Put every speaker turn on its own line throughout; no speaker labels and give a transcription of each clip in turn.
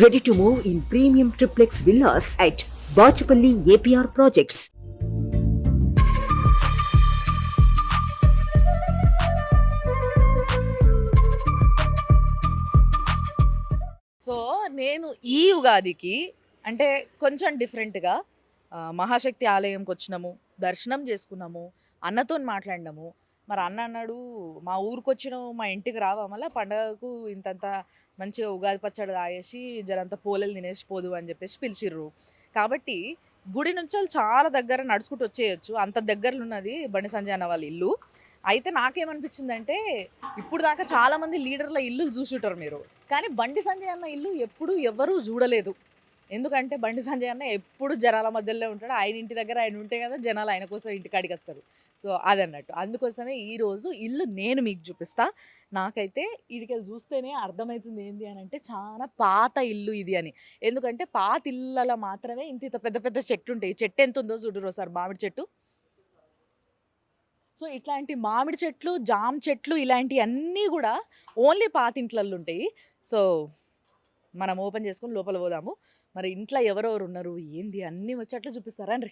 Ready to move in premium triplex villas at Bachapalli APR Projects.
So నేను ఈ ఉగాదికి అంటే కొంచెం డిఫరెంట్గా మహాశక్తి ఆలయంకి వచ్చినాము, దర్శనం చేసుకున్నాము, అన్నతో మాట్లాడినాము. మరి అన్న అన్నాడు, మా ఊరికి వచ్చినావు, మా ఇంటికి రావా, మళ్ళీ పండగకు ఇంతంత మంచిగా ఉగాది పచ్చడి తాగేసి జరంత పోలేలు తినేసి పోదు అని చెప్పేసి పిలిచిర్రు. కాబట్టి గుడి నుంచి వాళ్ళు చాలా దగ్గర నడుచుకుంటూ వచ్చేయచ్చు, అంత దగ్గరలో ఉన్నది బండి సంజయ్ అన్న వాళ్ళ ఇల్లు. అయితే నాకేమనిపించిందంటే, ఇప్పుడు దాకా చాలామంది లీడర్ల ఇల్లులు చూసుంటారు మీరు, కానీ బండి సంజయ్ అన్న ఇల్లు ఎప్పుడు ఎవరూ చూడలేదు. ఎందుకంటే బండి సంజయ్ అన్న ఎప్పుడు జనాల మధ్యలో ఉంటాడు. ఆయన ఇంటి దగ్గర ఆయన ఉంటే కదా జనాలు ఆయన కోసం ఇంటికాడికి వస్తారు. సో అదన్నట్టు, అందుకోసమే ఈరోజు ఇల్లు నేను మీకు చూపిస్తా. నాకైతే ఈడికెళ్ళి చూస్తేనే అర్థమవుతుంది ఏంది అని అంటే, చాలా పాత ఇల్లు ఇది అని. ఎందుకంటే పాత ఇళ్ళలో మాత్రమే ఇంత పెద్ద పెద్ద చెట్లు ఉంటాయి. చెట్టు ఎంత ఉందో చూడరు సార్, మామిడి చెట్టు. సో ఇట్లాంటి మామిడి చెట్లు, జామ చెట్లు ఇలాంటివన్నీ కూడా ఓన్లీ పాతింట్లల్లో ఉంటాయి. సో మనం ఓపెన్ చేసుకొని లోపల పోదాము. మరి ఇంట్లో ఎవరెవరు ఉన్నారు ఏంది అన్నీ వచ్చేట్లు చూపిస్తారా అండి.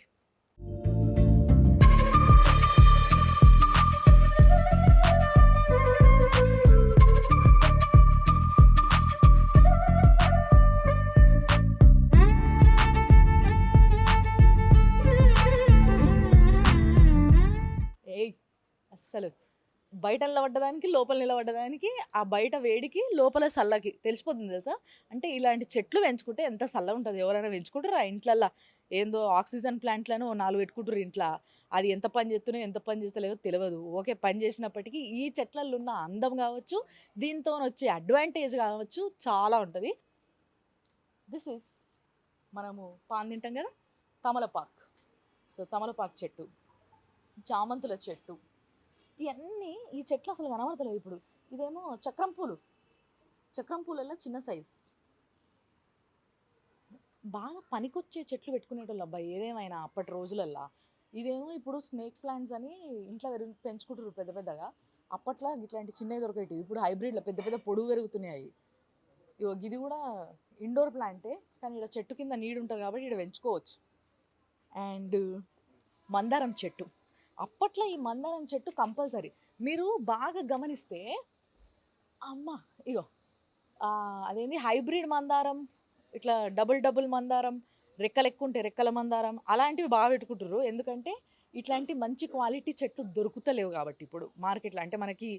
ఏయ్ అస్సలు బయట నిలబడ్డదానికి లోపల నిలబడ్డదానికి ఆ బయట వేడికి లోపల చల్లకి తెలిసిపోతుంది తెలుసా. అంటే ఇలాంటి చెట్లు పెంచుకుంటే ఎంత చల్లగా ఉంటుంది. ఎవరైనా పెంచుకుంటారా ఇంట్లల్లో? ఏందో ఆక్సిజన్ ప్లాంట్లను 4 పెట్టుకుంటారు ఇంట్లో. అది ఎంత పని చేస్తున్నాయో ఎంత పని చేస్తలేవో తెలియదు. ఓకే, పని చేసినప్పటికీ ఈ చెట్లలో ఉన్న అందం కావచ్చు, దీంతో వచ్చే అడ్వాంటేజ్ కావచ్చు, చాలా ఉంటుంది. దిస్ ఇస్ మనము పాన్ తింటాం కదా, తమలపాక్. సో తమలపాకు చెట్టు, చామంతుల చెట్టు, ఇవన్నీ ఈ చెట్లు అసలు కనబడతలేవు ఇప్పుడు. ఇదేమో చక్రం పూలు, చక్రం పూలలో చిన్న సైజ్. బాగా పనికొచ్చే చెట్లు పెట్టుకునేటోళ్ళు అబ్బాయి ఏదేమైనా అప్పటి రోజులల్లో. ఇదేమో ఇప్పుడు స్నేక్ ప్లాంట్స్ అని ఇంట్లో పెంచుకుంటారు పెద్ద పెద్దగా. అప్పట్లో ఇట్లాంటి చిన్నవి దొరికేటివి, ఇప్పుడు హైబ్రిడ్లో పెద్ద పెద్ద పొడుగు పెరుగుతున్నాయి. ఇగో ఇది కూడా ఇండోర్ ప్లాంటే, కానీ ఇక్కడ చెట్టు కింద నీడు ఉంటుంది కాబట్టి ఇక్కడ పెంచుకోవచ్చు. అండ్ మందారం చెట్టు, అప్పట్లో ఈ మందారం చెట్టు కంపల్సరీ. మీరు బాగా గమనిస్తే అమ్మ ఇగో అదేంది హైబ్రిడ్ మందారం, ఇట్లా డబుల్ డబుల్ మందారం, రెక్కలు ఎక్కువ ఉంటే రెక్కల మందారం, అలాంటివి బాగా పెట్టుకుంటారు. ఎందుకంటే ఇట్లాంటి మంచి క్వాలిటీ చెట్టు దొరుకుతలేవు కాబట్టి ఇప్పుడు మార్కెట్లో. అంటే మనకి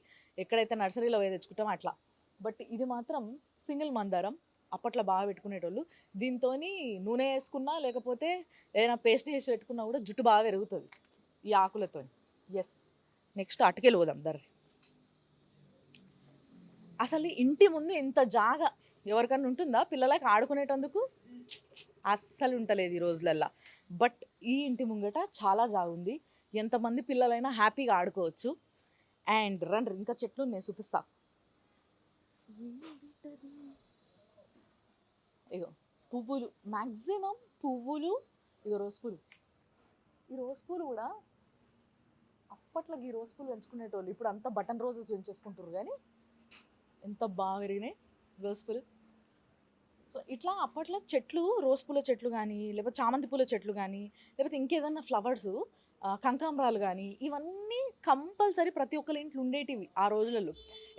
ఎక్కడైతే నర్సరీలో పోయి తెచ్చుకుంటామో అట్లా. బట్ ఇది మాత్రం సింగిల్ మందారం, అప్పట్లో బాగా పెట్టుకునేటోళ్ళు. దీంతో నూనె వేసుకున్నా లేకపోతే ఏదైనా పేస్ట్ చేసి పెట్టుకున్నా కూడా జుట్టు బాగా పెరుగుతుంది ఈ ఆకులతో. ఎస్, నెక్స్ట్ అటుకెళ్ళి పోదాం దర్రి. అసలు ఇంటి ముందు ఇంత జాగా ఎవరికన్నా ఉంటుందా పిల్లలకి ఆడుకునేటందుకు? అస్సలు ఉంటలేదు ఈ రోజులల్లో. బట్ ఈ ఇంటి ముంగట చాలా జాగా ఉంది, ఎంతమంది పిల్లలైనా హ్యాపీగా ఆడుకోవచ్చు. అండ్ రండి ఇంకా చెట్లు నేను చూపిస్తా. ఇగో పువ్వులు, మ్యాక్సిమం పువ్వులు. ఇగో రోజ్ పూలు, ఈ రోజ్ పూలు కూడా అప్పట్లో ఈ రోజ్ పూలు పెంచుకునేటోళ్ళు. ఇప్పుడు అంతా బటన్ రోజెస్ పెంచేసుకుంటారు, కానీ ఎంత బాగా పెరిగినాయి రోజ్ పూలు. సో ఇట్లా అప్పట్లో చెట్లు, రోజ్ పూల చెట్లు కానీ, లేకపోతే చామంతి పూల చెట్లు కానీ, లేకపోతే ఇంకేదన్నా ఫ్లవర్స్, కనకాంబరాలు కానీ, ఇవన్నీ కంపల్సరీ ప్రతి ఒక్కరి ఇంట్లో ఉండేటివి ఆ రోజులలో.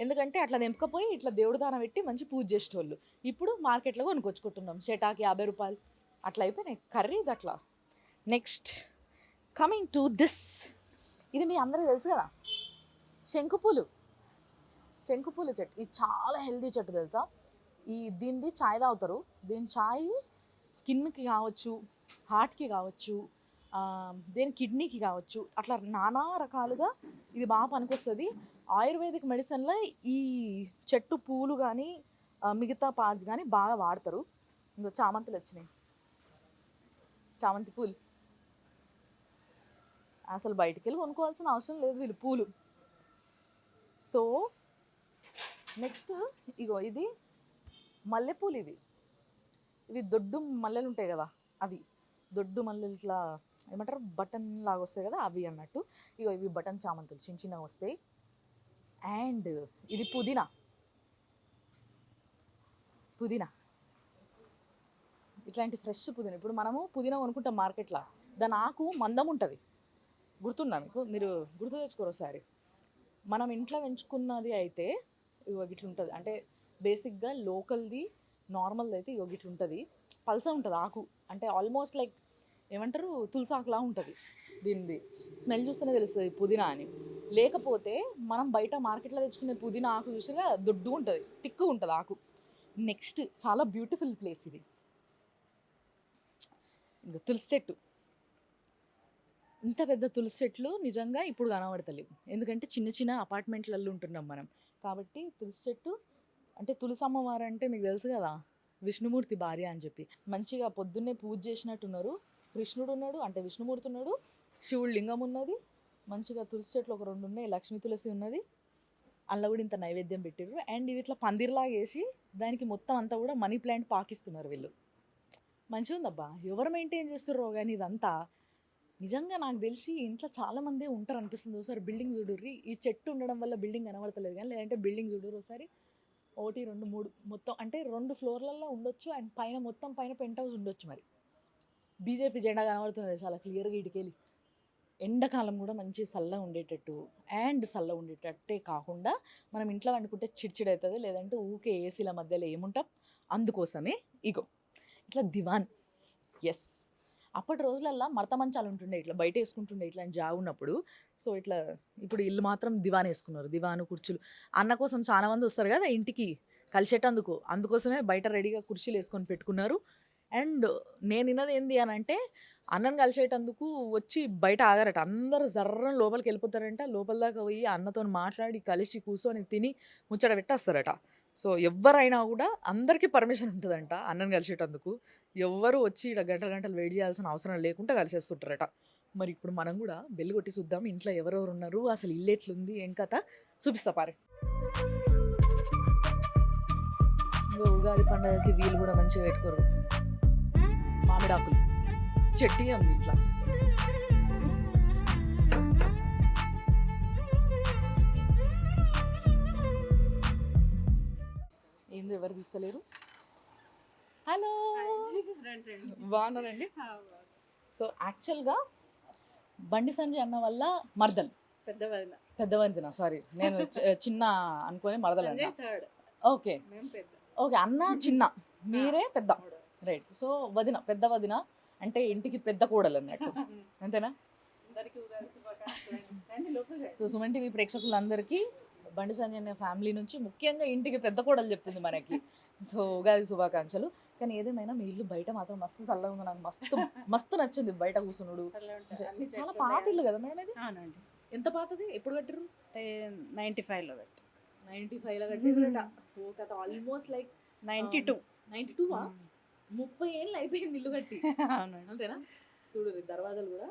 ఎందుకంటే అట్లా తెంపకపోయి ఇట్లా దేవుడు దాన పెట్టి మంచి పూజ చేసేటోళ్ళు. ఇప్పుడు మార్కెట్లో కొనుక్కొచ్చుకుంటున్నాం, చెటాకి 50 రూపాయలు అట్లా అయిపోయినాయి కర్రీ అట్లా. నెక్స్ట్ కమింగ్ టు దిస్, ఇది మీ అందరికీ తెలుసు కదా, శంకుపూలు. శంకుపూల చెట్టు ఇది చాలా హెల్దీ చెట్టు తెలుసా. దీనిది చాయ్ తాగుతారు. దీని చాయ్ స్కిన్కి కావచ్చు, హార్ట్కి కావచ్చు, దేని కిడ్నీకి కావచ్చు, అట్లా నానా రకాలుగా ఇది బాగా పనికొస్తుంది. ఆయుర్వేదిక్ మెడిసిన్లో ఈ చెట్టు పూలు కానీ మిగతా పార్ట్స్ కానీ బాగా వాడతారు. ఇంకో చామంతులు వచ్చినాయి, చామంతి పూలు అసలు బయటికి వెళ్ళి కొనుక్కోవాల్సిన అవసరం లేదు వీళ్ళు పూలు. సో నెక్స్ట్ ఇగో ఇది మల్లెపూలు. ఇవి దొడ్డు మల్లెలు ఉంటాయి కదా, అవి దొడ్డు మల్లెలు ఇట్లా ఏమంటారు బటన్ లాగా వస్తాయి కదా, అవి అన్నట్టు. ఇగో ఇవి బటన్ చామంతులు చిన్న చిన్నగా వస్తాయి. అండ్ ఇది పుదీనా, పుదీనా ఇట్లాంటి ఫ్రెష్ పుదీనా. ఇప్పుడు మనము పుదీనా కొనుక్కుంటాం మార్కెట్లో, దాని ఆకు మందం ఉంటుంది, గుర్తుందా మీకు? మీరు గుర్తు తెచ్చుకోరు ఒకసారి. మనం ఇంట్లో పెంచుకున్నది అయితే ఇగో ఇట్లుంటుంది. అంటే బేసిక్గా లోకల్ది నార్మల్ది అయితే ఇగో ఇట్లుంటుంది, పల్స ఉంటుంది ఆకు. అంటే ఆల్మోస్ట్ లైక్ ఏమంటారు, తులసాకులా ఉంటుంది. దీనిది స్మెల్ చూస్తేనే తెలుస్తుంది పుదీనా అని. లేకపోతే మనం బయట మార్కెట్లో తెచ్చుకునే పుదీనా ఆకు చూసినా దొడ్డు ఉంటుంది, తిక్కు ఉంటుంది ఆకు. నెక్స్ట్ చాలా బ్యూటిఫుల్ ప్లేస్ ఇది, ఇంకా తులసి చెట్టు. ఇంత పెద్ద తులసి చెట్లు నిజంగా ఇప్పుడు కనబడతలేవు, ఎందుకంటే చిన్న చిన్న అపార్ట్మెంట్లలో ఉంటున్నాం మనం. కాబట్టి తులసి చెట్టు అంటే తులసి అమ్మవారు అంటే మీకు తెలుసు కదా, విష్ణుమూర్తి భార్య అని చెప్పి. మంచిగా పొద్దున్నే పూజ చేసినట్టున్నారు. కృష్ణుడు ఉన్నాడు, అంటే విష్ణుమూర్తి ఉన్నాడు, శివుడు లింగం ఉన్నది. మంచిగా తులసి చెట్లు ఒక 2 ఉన్నాయి, లక్ష్మీ తులసి ఉన్నది. అందులో కూడా ఇంత నైవేద్యం పెట్టారు. అండ్ ఇది ఇట్లా పందిర్లాగా వేసి దానికి మొత్తం అంతా కూడా మనీ ప్లాంట్ పాకిస్తున్నారు వీళ్ళు. మంచిగా ఉందబ్బా, ఎవరు మెయింటైన్ చేస్తారో కానీ ఇదంతా. నిజంగా నాకు తెలిసి ఇంట్లో చాలామంది ఉంటారు అనిపిస్తుంది. ఒకసారి బిల్డింగ్ చూడుర్రి, ఈ చెట్టు ఉండడం వల్ల బిల్డింగ్ కనబడతలేదు కానీ, లేదంటే బిల్డింగ్ చూడుర్రి ఒకసారి, 1 2 3 మొత్తం అంటే 2 ఫ్లోర్లలో ఉండొచ్చు. అండ్ పైన మొత్తం పైన పెంట్ హౌస్ ఉండొచ్చు. మరి బీజేపీ జెండా కనబడుతుంది చాలా క్లియర్గా ఇటుకెళ్ళి. ఎండాకాలం కూడా మంచి చల్లగా ఉండేటట్టు, అండ్ చల్లగా ఉండేటట్టే కాకుండా మనం ఇంట్లో వండుకుంటే చిడిచిడి అవుతుంది, లేదంటే ఊకే ఏసీల మధ్యలో ఏముంటాం. అందుకోసమే ఇగో ఇట్లా దివాన్. ఎస్, అప్పటి రోజులల్లో మడత మంచాలు ఉంటుండే, ఇట్లా బయట వేసుకుంటుండే ఇట్లాంటి జాగు ఉన్నప్పుడు. సో ఇట్లా ఇప్పుడు ఇల్లు మాత్రం దివాన్ వేసుకున్నారు, దివాను కుర్చీలు. అన్న కోసం చాలా మంది వస్తారు కదా ఇంటికి కలిసేటందుకు, అందుకోసమే బయట రెడీగా కుర్చీలు వేసుకొని పెట్టుకున్నారు. అండ్ నేను విన్నది ఏంది అని అంటే, అన్నను కలిసేటందుకు వచ్చి బయట ఆగారట, అందరూ జర్రని లోపలికి వెళ్ళిపోతారంట. లోపల దాకా పోయి అన్నతో మాట్లాడి కలిసి కూర్చొని తిని ముచ్చట పెట్టేస్తారట. సో ఎవరైనా కూడా అందరికీ పర్మిషన్ ఉంటుందంట అన్నను కలిసేటందుకు. ఎవ్వరు వచ్చి ఇక్కడ గంటలు గంటలు వెయిట్ చేయాల్సిన అవసరం లేకుండా కలిసేస్తుంటారట. మరి ఇప్పుడు మనం కూడా బెల్లు కొట్టి చూద్దాం, ఇంట్లో ఎవరెవరు ఉన్నారు, అసలు ఇల్లు ఎట్లుంది, ఏం కథ చూపిస్తా పారే. ఇంకా ఉగాది పండుగకి వీళ్ళు కూడా మంచిగా పెట్టుకోరు, మామిడాకులు చెట్టి ఉంది ఇట్లా. ఏంది ఎవరు తీస్తలేరు? హలో, బాగున్నారండి? సో యాక్చువల్గా బండి సంజయ్ అన్న వల్ల మరదలు, పెద్ద వదిన, సారీ నేను చిన్న అనుకొని మరదలు అన్న. ఓకే ఓకే, అన్న చిన్న, మీరే పెద్ద, రైట్. సో వదిన, పెద్ద వదిన అంటే ఇంటికి పెద్ద కోడలు అన్నట్టు, అంతేనా? సో సుమన్ టీవీ ప్రేక్షకులందరికీ బండి సంజయ్ అనే ఫ్యామిలీ నుంచి ముఖ్యంగా ఇంటికి పెద్ద కోడలు చెప్తుంది మనకి. సో ఉగాది శుభాకాంక్షలు. కానీ ఏదేమైనా మీ ఇల్లు బయట మాత్రం మస్తు చల్లగా ఉంది, నాకు మస్తు మస్తు నచ్చింది బయట కూర్చున్నాడు. చాలా పాత ఇల్లు కదా మేడం ఇది?
అవునండి.
ఎంత పాతది, ఎప్పుడు కట్టిరు?
95లో కట్టి.
95లో కట్టిరట. ఓ కథ, ఆల్మోస్ట్ లైక్
92.
92వా? 30 ఏళ్ళు అయిపోయింది ఇల్లు కట్టి.
అవునండి.
అంతేనా? చూడు దర్వాజాలు కూడా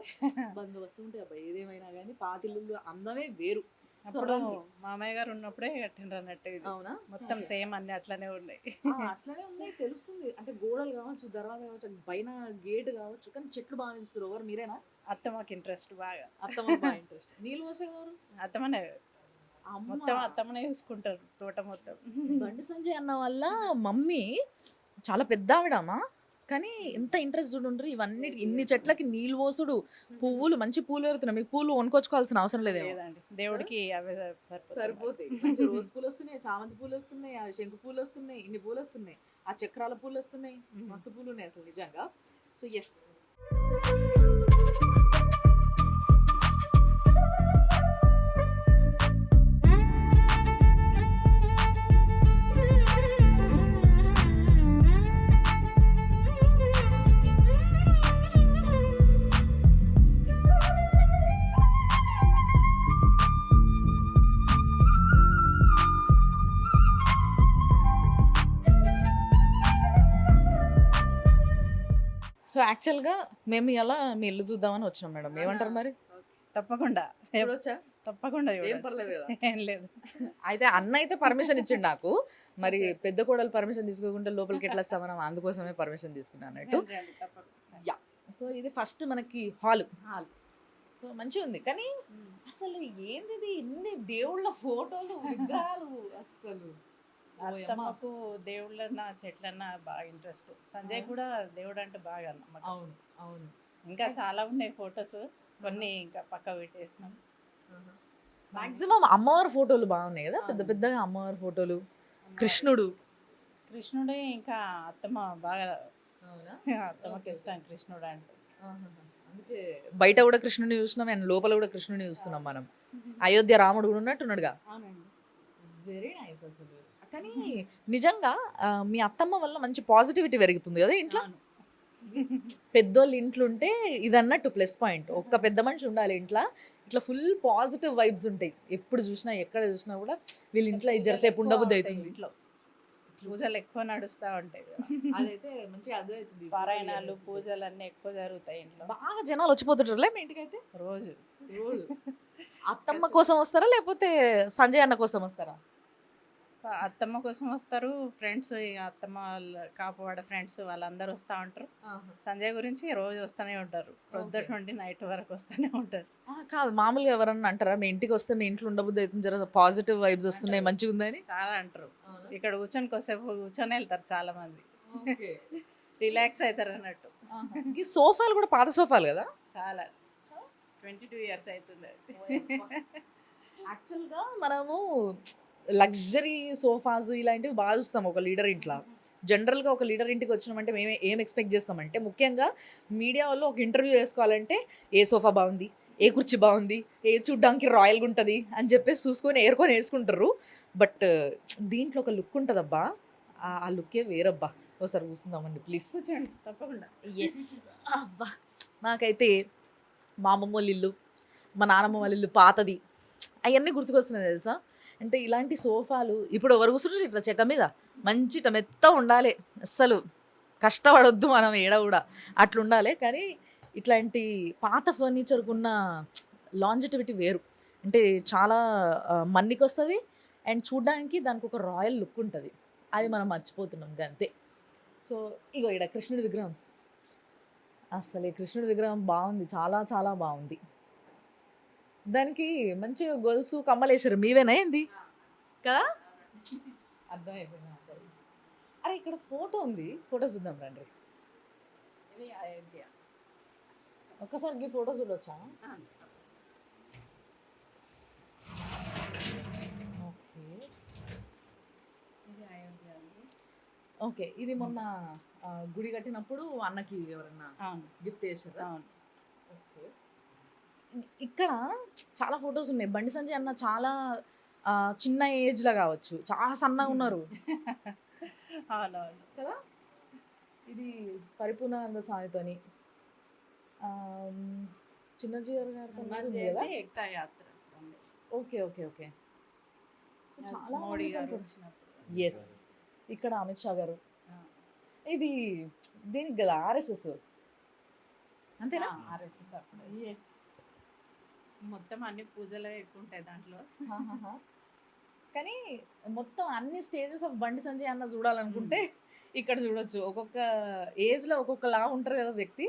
బందోబస్తు ఉంటాయి అబ్బాయి. ఏదేమైనా కానీ పాత ఇల్లు అందమే వేరు.
అప్పుడు మామయ్య గారు ఉన్నప్పుడే కట్టిండ్రు అన్నట్టు ఇది.
అవునా?
మొత్తం సేమ్ అన్ని అట్లనే ఉన్నాయి.
అట్లనే ఉన్నాయి, తెలుస్తుంది. అంటే గోడలు కావచ్చు, దర్వాజా కావచ్చు, పైన గేట్ కావచ్చు, కానీ చెట్లు బాగా పెంచుతారు. ఎవరు, మీరేనా?
అత్తమ్మకి ఇంట్రెస్ట్ బాగా.
అత్తమ్మ బాగా ఇంట్రెస్ట్. నీళ్ళు పోసేది ఎవరు?
అత్తమ్మనే, మొత్తం అత్తమ్మనే చూసుకుంటారు తోట మొత్తం.
బండి సంజయ్ అన్న వల్ల మమ్మీ చాలా పెద్ద ఆవిడమ్మా, కానీ ఎంత ఇంట్రెస్ట్ చూడుండ్రు ఇవన్నీ, ఇన్ని చెట్లకి నీళ్ళు పోసుడు, పువ్వులు, మంచి పూలు పెరుగుతున్నాయి. మీకు పూలు కొనుక్కొచ్చుకోవాల్సిన అవసరం లేదండి,
దేవుడికి అవే
సరిపోతాయి. మంచి రోజు పూలు వస్తున్నాయి, చామంతి పూలు వస్తున్నాయి, శంకు పూలు వస్తున్నాయి, ఇన్ని పూలు వస్తున్నాయి, ఆ చక్రాల పూలు వస్తున్నాయి, మస్తు పూలు ఉన్నాయి అసలు నిజంగా. సో ఎస్, సో యాక్చువల్గా మేము ఇలా మీ ఇల్లు చూద్దామని వచ్చినాం మేడం. ఏమంటారు మరి?
తప్పకుండా
చూడొచ్చా?
తప్పకుండా
ఏం పర్లేదు కదా?
ఏం లేదు.
అయితే అన్న అయితే పర్మిషన్ ఇచ్చిండు నాకు. మరి పెద్ద కోడలు పర్మిషన్ తీసుకోకుండా లోపలికి ఎట్లా వస్తాం మనం, అందుకోసమే పర్మిషన్ తీసుకున్నాను అన్నట్టు. యా, సో ఇది ఫస్ట్ మనకి హాల్. మంచిగా ఉంది, కానీ అసలు ఏంది ఇన్ని దేవుళ్ళ ఫోటోలు, విగ్రహాలు, అసలు
అత్తమ్మకు దేవుళ్ళన్నా చెట్లన్నా బాగా ఇంట్రెస్ట్. సంజయ్ కూడా దేవుడు అంటే బాగా నమ్మకం.
అవును అవును
ఇంకా చాలా ఉన్నాయి ఫొటోస్, కొన్ని ఇంకా పక్క పెట్టేసినాం.
మాక్సిమం అమ్మవారి ఫోటోలు బాగున్నాయి కదా, పెద్ద పెద్దగా అమ్మవారి ఫోటోలు. కృష్ణుడు.
కృష్ణుడే ఇంకా అత్తమ్మ బాగా,
అవునా?
అత్తమ్మకి ఇష్టం కృష్ణుడు అంటే.
అందుకే బయట కూడా కృష్ణుని చూస్తున్నాం అండ్ లోపల కూడా కృష్ణుని చూస్తున్నాం మనం. అయోధ్య రాముడు కూడా ఉన్నట్టున్నాడుగా.
అవునండి.
వెరీ నైస్ అసలు. కానీ నిజంగా మీ అత్తమ్మ వల్ల మంచి పాజిటివిటీ పెరుగుతుంది కదా ఇంట్లో.
అవును.
పెద్దోళ్ళు ఇంట్లో ఉంటే ఇదన్నట్టు ప్లస్ పాయింట్. ఒక్క పెద్ద మనిషి ఉండాలి ఇంట్లో, ఇట్లా ఫుల్ పాజిటివ్ వైబ్స్ ఉంటాయి. ఎప్పుడు చూసినా ఎక్కడ చూసినా కూడా వీళ్ళ ఇంట్లో ఇది జరసేపు ఉండబుద్ధి అవుతుంది.
ఇంట్లో పూజలు ఎక్కువ నడుస్తూ ఉంటాయి.
అదైతే మంచిగా అర్థమవుతుంది.
పారాయణాలు పూజలు అన్నీ ఎక్కువ జరుగుతాయి ఇంట్లో.
బాగా జనాలు వచ్చిపోతుంటారులే మీ ఇంటికి అయితే
రోజు
రోజు. అత్తమ్మ కోసం వస్తారా లేకపోతే సంజయ్ అన్న కోసం వస్తారా?
అత్తమ్మ కోసం వస్తారు ఫ్రెండ్స్, అత్తమ్మ వాళ్ళ కాపువాడ ఫ్రెండ్స్ వాళ్ళందరూ వస్తూ ఉంటారు. సంజయ్ గురించి రోజు వస్తూనే ఉంటారు, పొద్దుట నుండి నైట్ వరకు వస్తూనే ఉంటారు.
కాదు, మామూలుగా ఎవరన్నా అంటారా మీ ఇంటికి వస్తే మీ ఇంట్లో ఉండబుద్ధి అవుతుంది, జర పాజిటివ్ వైబ్స్ వస్తున్నాయి మంచిగా ఉందని?
చాలా అంటారు. ఇక్కడ కూర్చొని కొద్దిసేపు కూర్చొని వెళ్తారు చాలా మంది, రిలాక్స్ అవుతారు అన్నట్టు.
ఈ సోఫాలు కూడా పాత సోఫాలు కదా
చాలా 22 years అవుతుంది అది.
యాక్చువల్గా మనము లగ్జరీ సోఫాస్ ఇలాంటివి బాగా చూస్తాం ఒక లీడర్ ఇంట్లో. జనరల్గా ఒక లీడర్ ఇంటికి వచ్చినామంటే మేము ఏం ఎక్స్పెక్ట్ చేస్తామంటే, ముఖ్యంగా మీడియా వాళ్ళు ఒక ఇంటర్వ్యూ చేసుకోవాలంటే ఏ సోఫా బాగుంది, ఏ కుర్చీ బాగుంది, ఏ చూడ్డానికి రాయల్గా ఉంటుంది అని చెప్పేసి చూసుకొని ఏరుకొని వేసుకుంటారు. బట్ దీంట్లో ఒక లుక్ ఉంటుందబ్బా, ఆ లుక్కే వేరబ్బా. ఒకసారి కూర్చుందామండి ప్లీజ్.
కూర్చోండి తప్పకుండా.
ఎస్ అబ్బా, నాకైతే మా అమ్మమ్మ వాళ్ళ ఇల్లు, మా నానమ్మ వాళ్ళ ఇల్లు పాతది, అవన్నీ గుర్తుకొస్తున్నాయి తెలుసా. అంటే ఇలాంటి సోఫాలు ఇప్పుడు ఎవరు కూర్చుంటారు ఇట్లా చెక్క మీద, మంచి మెత్త ఉండాలి, అస్సలు కష్టపడొద్దు మనం ఏడ కూడా, అట్లా ఉండాలి. కానీ ఇట్లాంటి పాత ఫర్నిచర్కి ఉన్న లాంజిటివిటీ వేరు. అంటే చాలా మన్నికి వస్తుంది అండ్ చూడ్డానికి దానికి ఒక రాయల్ లుక్ ఉంటుంది. అది మనం మర్చిపోతున్నాం అంతే. సో ఇగో ఇక్కడ కృష్ణుడి విగ్రహం, అసలు ఈ కృష్ణుడి విగ్రహం బాగుంది, చాలా చాలా బాగుంది. దానికి మంచిగా గొలుసు కమ్మలేసారు, మీవేనా ఏంది కదా? అర్థమైపోయింది. అరే ఇక్కడ ఫోటో ఉంది, ఫోటో చూద్దాం రండి.
ఇది అయోధ్య.
ఒక్కసారికి ఫోటో చూడొచ్చా? ఓకే
ఇది అయోధ్య అండి.
ఓకే, ఇది మొన్న గుడి కట్టినప్పుడు అన్నకి ఎవరన్నా
అవును
గిఫ్ట్ చేశారు.
అవును.
ఓకే, ఇక్కడ చాలా ఫొటోస్ ఉన్నాయి. బండి సంజయ్ అన్న చాలా చిన్న ఏజ్లో కావచ్చు చాలా సన్నగా ఉన్నారు
అవునవును
కదా. ఇది పరిపూర్ణానంద స్వామితోని, చిన్నజీవర్ గారితో కదా.
ఏకతా యాత్ర.
Okay okay okay. చాలా
మోడీ గారు వచ్చినప్పుడు.
ఎస్, ఇక్కడ అమిత్ షా గారు. ఇది దీనికి కదా ఆర్ఎస్ఎస్ అంతేనా?
ఆర్ఎస్ఎస్ అప్పుడు.
ఎస్,
మొత్తం అన్ని పూజలే ఎక్కువ ఉంటాయి దాంట్లో.
కానీ మొత్తం అన్ని స్టేజెస్ ఆఫ్ బండి సంజయ్ అన్న చూడాలనుకుంటే ఇక్కడ చూడొచ్చు. ఒక్కొక్క ఏజ్లో ఒక్కొక్కలా ఉంటారు కదా వ్యక్తి.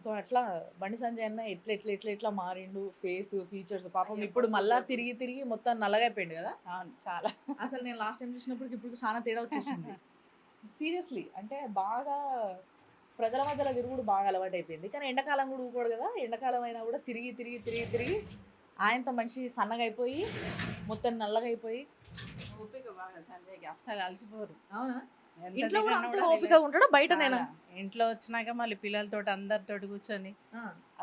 సో అట్లా బండి సంజయ్ అన్న ఎట్లా ఎట్లా ఎట్లా ఎట్లా మారిండు, ఫేస్ ఫీచర్స్ పాపం. ఇప్పుడు మళ్ళా తిరిగి తిరిగి మొత్తం నల్లగా అయిపోయింది కదా.
అవును చాలా.
అసలు నేను లాస్ట్ టైం చూసినప్పుడు ఇప్పుడు చాలా తేడా వచ్చేసింది సీరియస్లీ. అంటే బాగా ప్రజల మధ్యలో తిరుగుడు బాగా అలవాటు అయిపోయింది. కానీ ఎండాకాలం కూడా ఊకోడు కదా, ఎండాకాలం అయినా కూడా తిరిగి తిరిగి తిరిగి తిరిగి ఆయనతో మనిషి సన్నగా అయిపోయి మొత్తం నల్లగా అయిపోయి.
ఓపిక బాగా సంజయ్కి, అస్సలు అలసిపోరు.
అవునా?
ఎంత
ఇంట్లో కూడా
తిరిగినా
అంతే
కూడా
ఓపిక ఉంటాడా బయట?
చాలా.
నేను
ఇంట్లో వచ్చినాక మళ్ళీ పిల్లలతోటి అందరితోటి కూర్చొని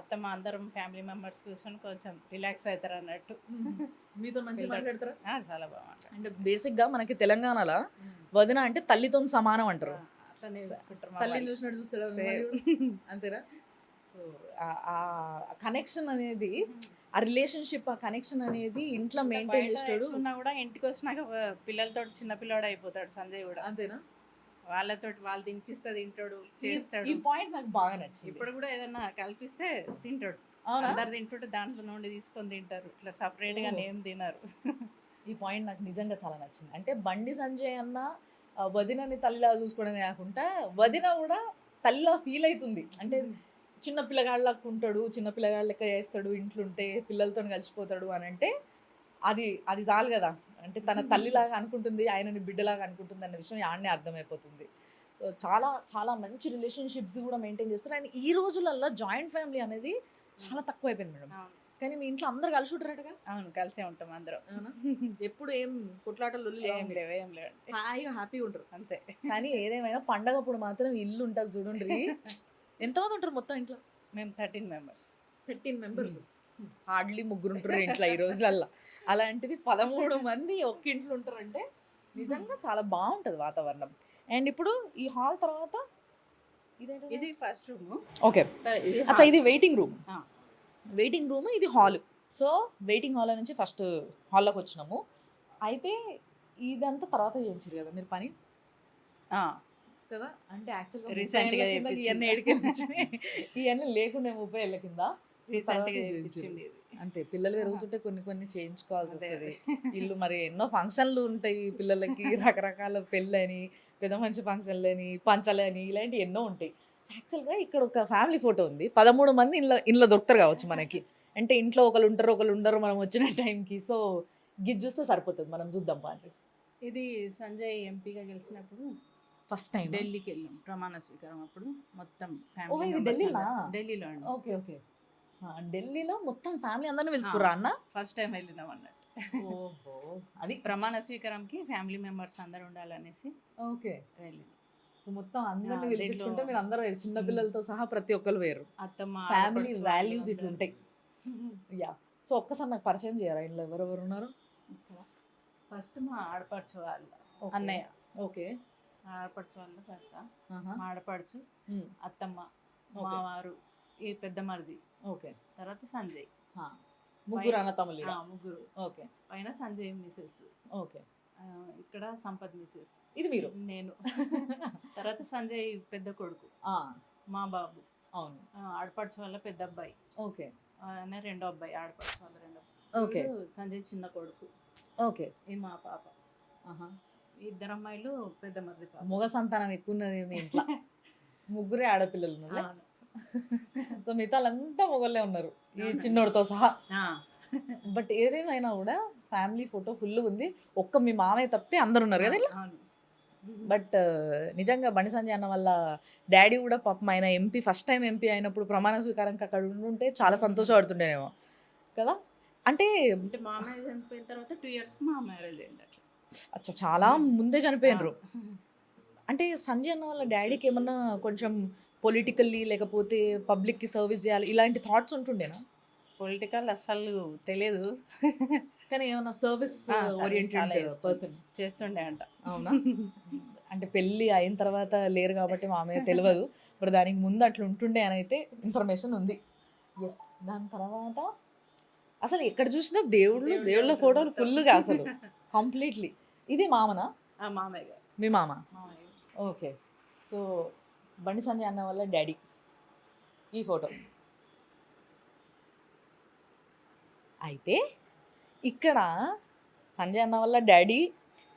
అత్తమ్మ అందరం ఫ్యామిలీ మెంబర్స్ కూర్చొని కొంచెం రిలాక్స్ అవుతారు అన్నట్టు.
మీతో మంచిగా మాట్లాడతారా?
చాలా బాగుంటారు.
అంటే బేసిక్గా మనకి తెలంగాణలో వదిన అంటే తల్లితో సమానం అంటారు.
అట్లనే చూసుకుంటారు.
తల్లిని చూసినట్టు చూస్తారా? అంతేనా? సో ఆ కనెక్షన్ అనేది, ఆ రిలేషన్షిప్, ఆ కనెక్షన్ అనేది ఇంట్లో మెయింటైన్ చేస్తాడు.
ఉన్నా కూడా ఇంటికి వచ్చినాక పిల్లలతో చిన్న పిల్లవాడు అయిపోతాడు సంజయ్ కూడా.
అంతేనా?
వాళ్ళతోటి వాళ్ళు తినిపిస్తే తింటాడు,
ఈ
చేస్తాడు.
పాయింట్ నాకు బాగా నచ్చింది.
ఇప్పుడు కూడా ఏదన్నా కల్పిస్తే తింటాడు.
అవునా?
అందరు తింటుంటే దాంట్లో నుండి తీసుకొని తింటారు. ఇట్లా సపరేట్ గా ఏం తినరు.
ఈ పాయింట్ నాకు నిజంగా చాలా నచ్చింది. అంటే బండి సంజయ్ అన్న వదినని తల్లిలా చూసుకోవడమే కాకుండా వదిన కూడా తల్లిలా ఫీల్ అవుతుంది. అంటే చిన్న పిల్లగాళ్ళకు ఉంటాడు, చిన్న పిల్లగాళ్ళ లెక్క చేస్తాడు, ఇంట్లో ఉంటే పిల్లలతో కలిసిపోతాడు అని అంటే అది చాలు కదా. అంటే తన తల్లిలాగా అనుకుంటుంది, ఆయనని బిడ్డలాగా అనుకుంటుంది అన్న విషయం ఆడనే అర్థమైపోతుంది. సో చాలా చాలా మంచి రిలేషన్షిప్స్ కూడా మెయింటైన్ చేస్తారు. అండ్ ఈ రోజులల్లో జాయింట్ ఫ్యామిలీ అనేది చాలా తక్కువ అయిపోయింది మేడం.
అవును.
కానీ మీ ఇంట్లో అందరు కలిసి ఉంటారటగా?
అవును, కలిసే ఉంటాం అందరం.
అవునా? ఎప్పుడు ఏం కొట్లాటలు
ఏం లేవండి.
హాయిగా హ్యాపీగా ఉంటారు.
అంతే.
కానీ ఏదేమైనా పండగప్పుడు మాత్రం ఇల్లు ఉంటుంది చూడండి. ఎంతమంది ఉంటారు మొత్తం ఇంట్లో?
మేము 13 మెంబర్స్.
13 మెంబర్స్. హార్డ్లీ ముగ్గురు ఉంటారు ఇంట్లో ఈ రోజులల్లో. అలాంటిది 13 మంది ఒక్క ఇంట్లో ఉంటారంటే నిజంగా చాలా బాగుంటుంది వాతావరణం. అండ్ ఇప్పుడు ఈ హాల్ తర్వాత
ఇది ఫస్ట్ రూమ్.
ఓకే, అచ్చా ఇది వెయిటింగ్ రూమ్. వెయిటింగ్ రూమ్, ఇది హాల్. సో వెయిటింగ్ హాల్ నుంచి ఫస్ట్ హాల్లోకి వచ్చినాము. అయితే ఇదంతా తర్వాత చేయించారు కదా మీరు పని కదా? అంటే యాక్చువల్గా
రీసెంట్గా
ఇవన్నీ ఇవన్నీ లేకుండా 30 ఏళ్ళ కింద
రీసెంట్గా చేయించింది ఇది.
అంతే. పిల్లలు పెరుగుతుంటే కొన్ని కొన్ని చేయించుకోవాల్సి వస్తుంది. ఇల్లు మరి ఎన్నో ఫంక్షన్లు ఉంటాయి పిల్లలకి, రకరకాల పెళ్ళని, పెద్ద మంచి ఫంక్షన్లని, పంచలని, ఇలాంటివి ఎన్నో ఉంటాయి. యాక్చువల్గా ఇక్కడ ఒక ఫ్యామిలీ ఫోటో ఉంది. 13 మంది ఇంట్లో దొరుకుతారు కావచ్చు మనకి. అంటే ఇంట్లో ఒకళ్ళు ఉంటారు, ఒకళ్ళు ఉండరు మనం వచ్చిన టైంకి. సో గిది చూస్తే సరిపోతుంది. మనం చూద్దాం పాండ్రి.
ఇది సంజయ్ ఎంపీగా గెలిచినప్పుడు
ఫస్ట్ టైం
ఢిల్లీకి వెళ్ళాం ప్రమాణ స్వీకారం అప్పుడు. మొత్తం
ఓహో, ఇది
ఫ్యామిలీ
ఢిల్లీనా?
ఢిల్లీలో అండి.
Okay okay. ఢిల్లీలో మొత్తం ఫ్యామిలీ అందరిని పిలుచుకురా అన్న?
ఫస్ట్ టైం వెళ్ళినాం అన్నట్టు.
ఓహో, అది
ప్రమాణ స్వీకారంకి ఫ్యామిలీ మెంబర్స్ అందరు ఉండాలనేసి
ఓకే.
వెళ్ళినాం.
మొత్తం అందరిని
దీంట్లో-
పిలిపించుకుంటే మీరు అందరూ వేరు, చిన్న పిల్లలతో సహా ప్రతి ఒక్కరు వేరు.
అత్తమ్మ
ఫ్యామిలీ
ఆడపడుచు
వాల్యూస్
వాళ్ళు
ఇట్లా ఉంటాయి. యా. సో ఒక్కసారి నాకు పరిచయం చేయరా ఇంట్లో ఎవరెవరు ఉన్నారు?
ఫస్ట్ మా ఆడపడుచు వాళ్ళ
Okay.
అన్నయ్య,
ఓకే.
ఆడపడుచు వాళ్ళ భర్త,
ఆహా.
మా ఆడపడుచు,
Hmm.
అత్తమ్మ,
Okay.
మావారు, ఈ పెద్ద మరిది,
ఓకే.
తర్వాత సంజయ్.
ముగ్గురు అన్న తమ్ముళ్ళు ఈడ.
ముగ్గురు.
ఓకే
పైన సంజయ్ మిసెస్,
ఓకే.
ఇక్కడ సంపత్ మిసెస్,
ఇది మీరు.
నేను. తర్వాత సంజయ్ పెద్ద కొడుకు,
ఆ,
మా బాబు,
అవును.
ఆడపడుచు వాళ్ళ పెద్ద అబ్బాయి,
ఓకే
ఆయన రెండో అబ్బాయి, ఆడపడుచు వాళ్ళ రెండో
ఓకే.
వీడు సంజయ్ చిన్న కొడుకు,
ఓకే.
ఈ మా పాప.
ఆహా.
ఈ ఇద్దరు అమ్మాయిలు పెద్ద మరిది పాప.
మగ సంతానం ఎక్కువ ఉన్నది మీ ఇంట్లో. ముగ్గురే ఆడపిల్లలు ఉన్నారు.
అవును.
సో మిగతా వాళ్ళంతా మొగోళ్ళే ఉన్నారు ఈ
అవునండి.
చిన్నోడితో సహా.
ఆ.
బట్ ఏదేమైనా కూడా ఫ్యామిలీ ఫోటో ఫుల్ ఉంది. ఒక్క మీ మామయ్య తప్పితే అందరు ఉన్నారు కదా ఇలా.
అవును.
బట్ నిజంగా బండి సంజయ్ అన్న వాళ్ళ డాడీ కూడా పాపం ఆయన ఎంపీ, ఫస్ట్ టైం ఎంపీ అయినప్పుడు ప్రమాణ స్వీకారంకి అక్కడ ఉంటే చాలా సంతోషపడుతుండేనేమో కదా. అంటే
అంటే మా మ్యారేజ్ చనిపోయిన తర్వాత 2 yearsకి మా మ్యారేజ్ అయింది అట్లా.
అచ్చా, చాలా ముందే చనిపోయినరు. అంటే సంజయ్ అన్న వాళ్ళ డాడీకి ఏమన్నా కొంచెం పొలిటికల్లీ లేకపోతే పబ్లిక్కి సర్వీస్ చేయాలి ఇలాంటి థాట్స్ ఉంటుండేనా?
పొలిటికల్ అసలు తెలియదు,
కానీ ఏమన్నా సర్వీస్
service
ఓరియంటెడ్
చాలా
పర్సన్?
చేస్తుండే అంట.
అవునా? అంటే పెళ్ళి అయిన తర్వాత లేరు కాబట్టి మామయ్య తెలియదు. ఇప్పుడు దానికి ముందు అట్లా ఉంటుండే అని అయితే ఇన్ఫర్మేషన్ ఉంది. ఎస్. దాని తర్వాత అసలు ఎక్కడ చూసినా దేవుళ్ళ ఫోటోలు ఫుల్గా అసలు కంప్లీట్లీ. ఇది మామనా?
మామయ్య గారు.
మీ మామ?
మామయ్య.
ఓకే. సో బండి సంజయ్ అన్న వాళ్ళ డాడీ ఈ ఫోటో. అయితే ఇక్కడ సంజయ్ అన్న వాళ్ళ డాడీ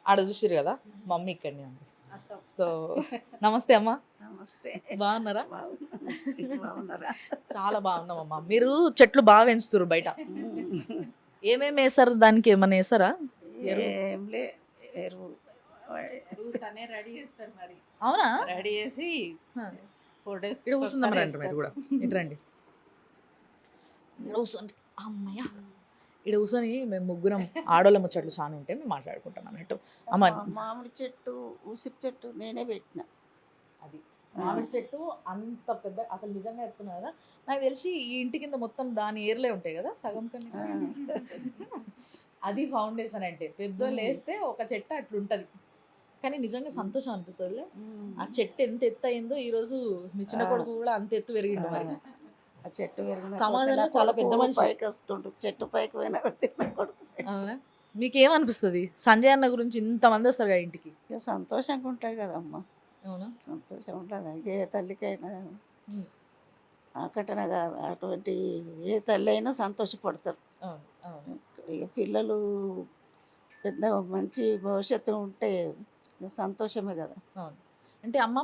ఆడ చూసిరు కదా, మమ్మీ ఇక్కడనే ఉంది. సో నమస్తే అమ్మ.
నమస్తే.
బాగున్నారా?
బాగున్నారా?
చాలా బాగున్నామమ్మా. మీరు చెట్లు బాగా పెంచుతారు బయట. ఏమేమి వేసారు దానికి? ఏమన్నా వేసారా?
ఏం లే, ఎరువు
తనే రెడీ చేస్తారు మరి.
అవునా?
రెడీ చేసి 4 days
ఇక్కడ కూర్చుందాం రండి మీరు కూడా. ఇటు రండి. ఇక్కడ కూర్చోండి. అమ్మయ్య. ఇక్కడ కూర్చొని మేము ముగ్గురం ఆడోళ్ళ ముచ్చట్లు చాలా ఉంటే మేము మాట్లాడుకుంటాం అన్నట్టు. అమ్మ
మామిడి చెట్టు, ఉసిరి చెట్టు నేనే పెట్టిన.
అది మామిడి చెట్టు అంత పెద్ద, అసలు నిజంగా చెప్తున్నా కదా, నాకు తెలిసి ఈ ఇంటి కింద మొత్తం దాని ఏర్లే ఉంటాయి కదా సగం కన్నా. అది ఫౌండేషన్ అంటే పెద్దోళ్ళు వేస్తే ఒక చెట్టు అట్లుంటది. కానీ నిజంగా సంతోషం అనిపిస్తుంది. ఆ చెట్టు ఎంత ఎత్తు అయిందో ఈ రోజు మీ చిన్న కొడుకు కూడా అంత ఎత్తు పెరిగిండు. మరి
ఆ చెట్టు పెరిగిన
సమాజంలో చాలా పెద్ద మనిషి.
పైకి వస్తుండు, చెట్టు పైకి పోయిన కొడుకు.
అవునా? మీకేమనిపిస్తుంది సంజయ్ అన్న గురించి ఇంతమంది వస్తారు కదా ఇంటికి?
ఇక సంతోషంగా ఉంటాయి కదమ్మా.
అవునా?
సంతోషం ఉంటుంది ఏ తల్లికైనా.
ఉమ్.
నాకటన కాదు, అటువంటి ఏ తల్లి అయినా సంతోషపడతారు.
అవును అవును.
ఇక పిల్లలు పెద్ద మంచి భవిష్యత్తు ఉంటే సంతోషమే కదా.
అవును. అంటే అమ్మ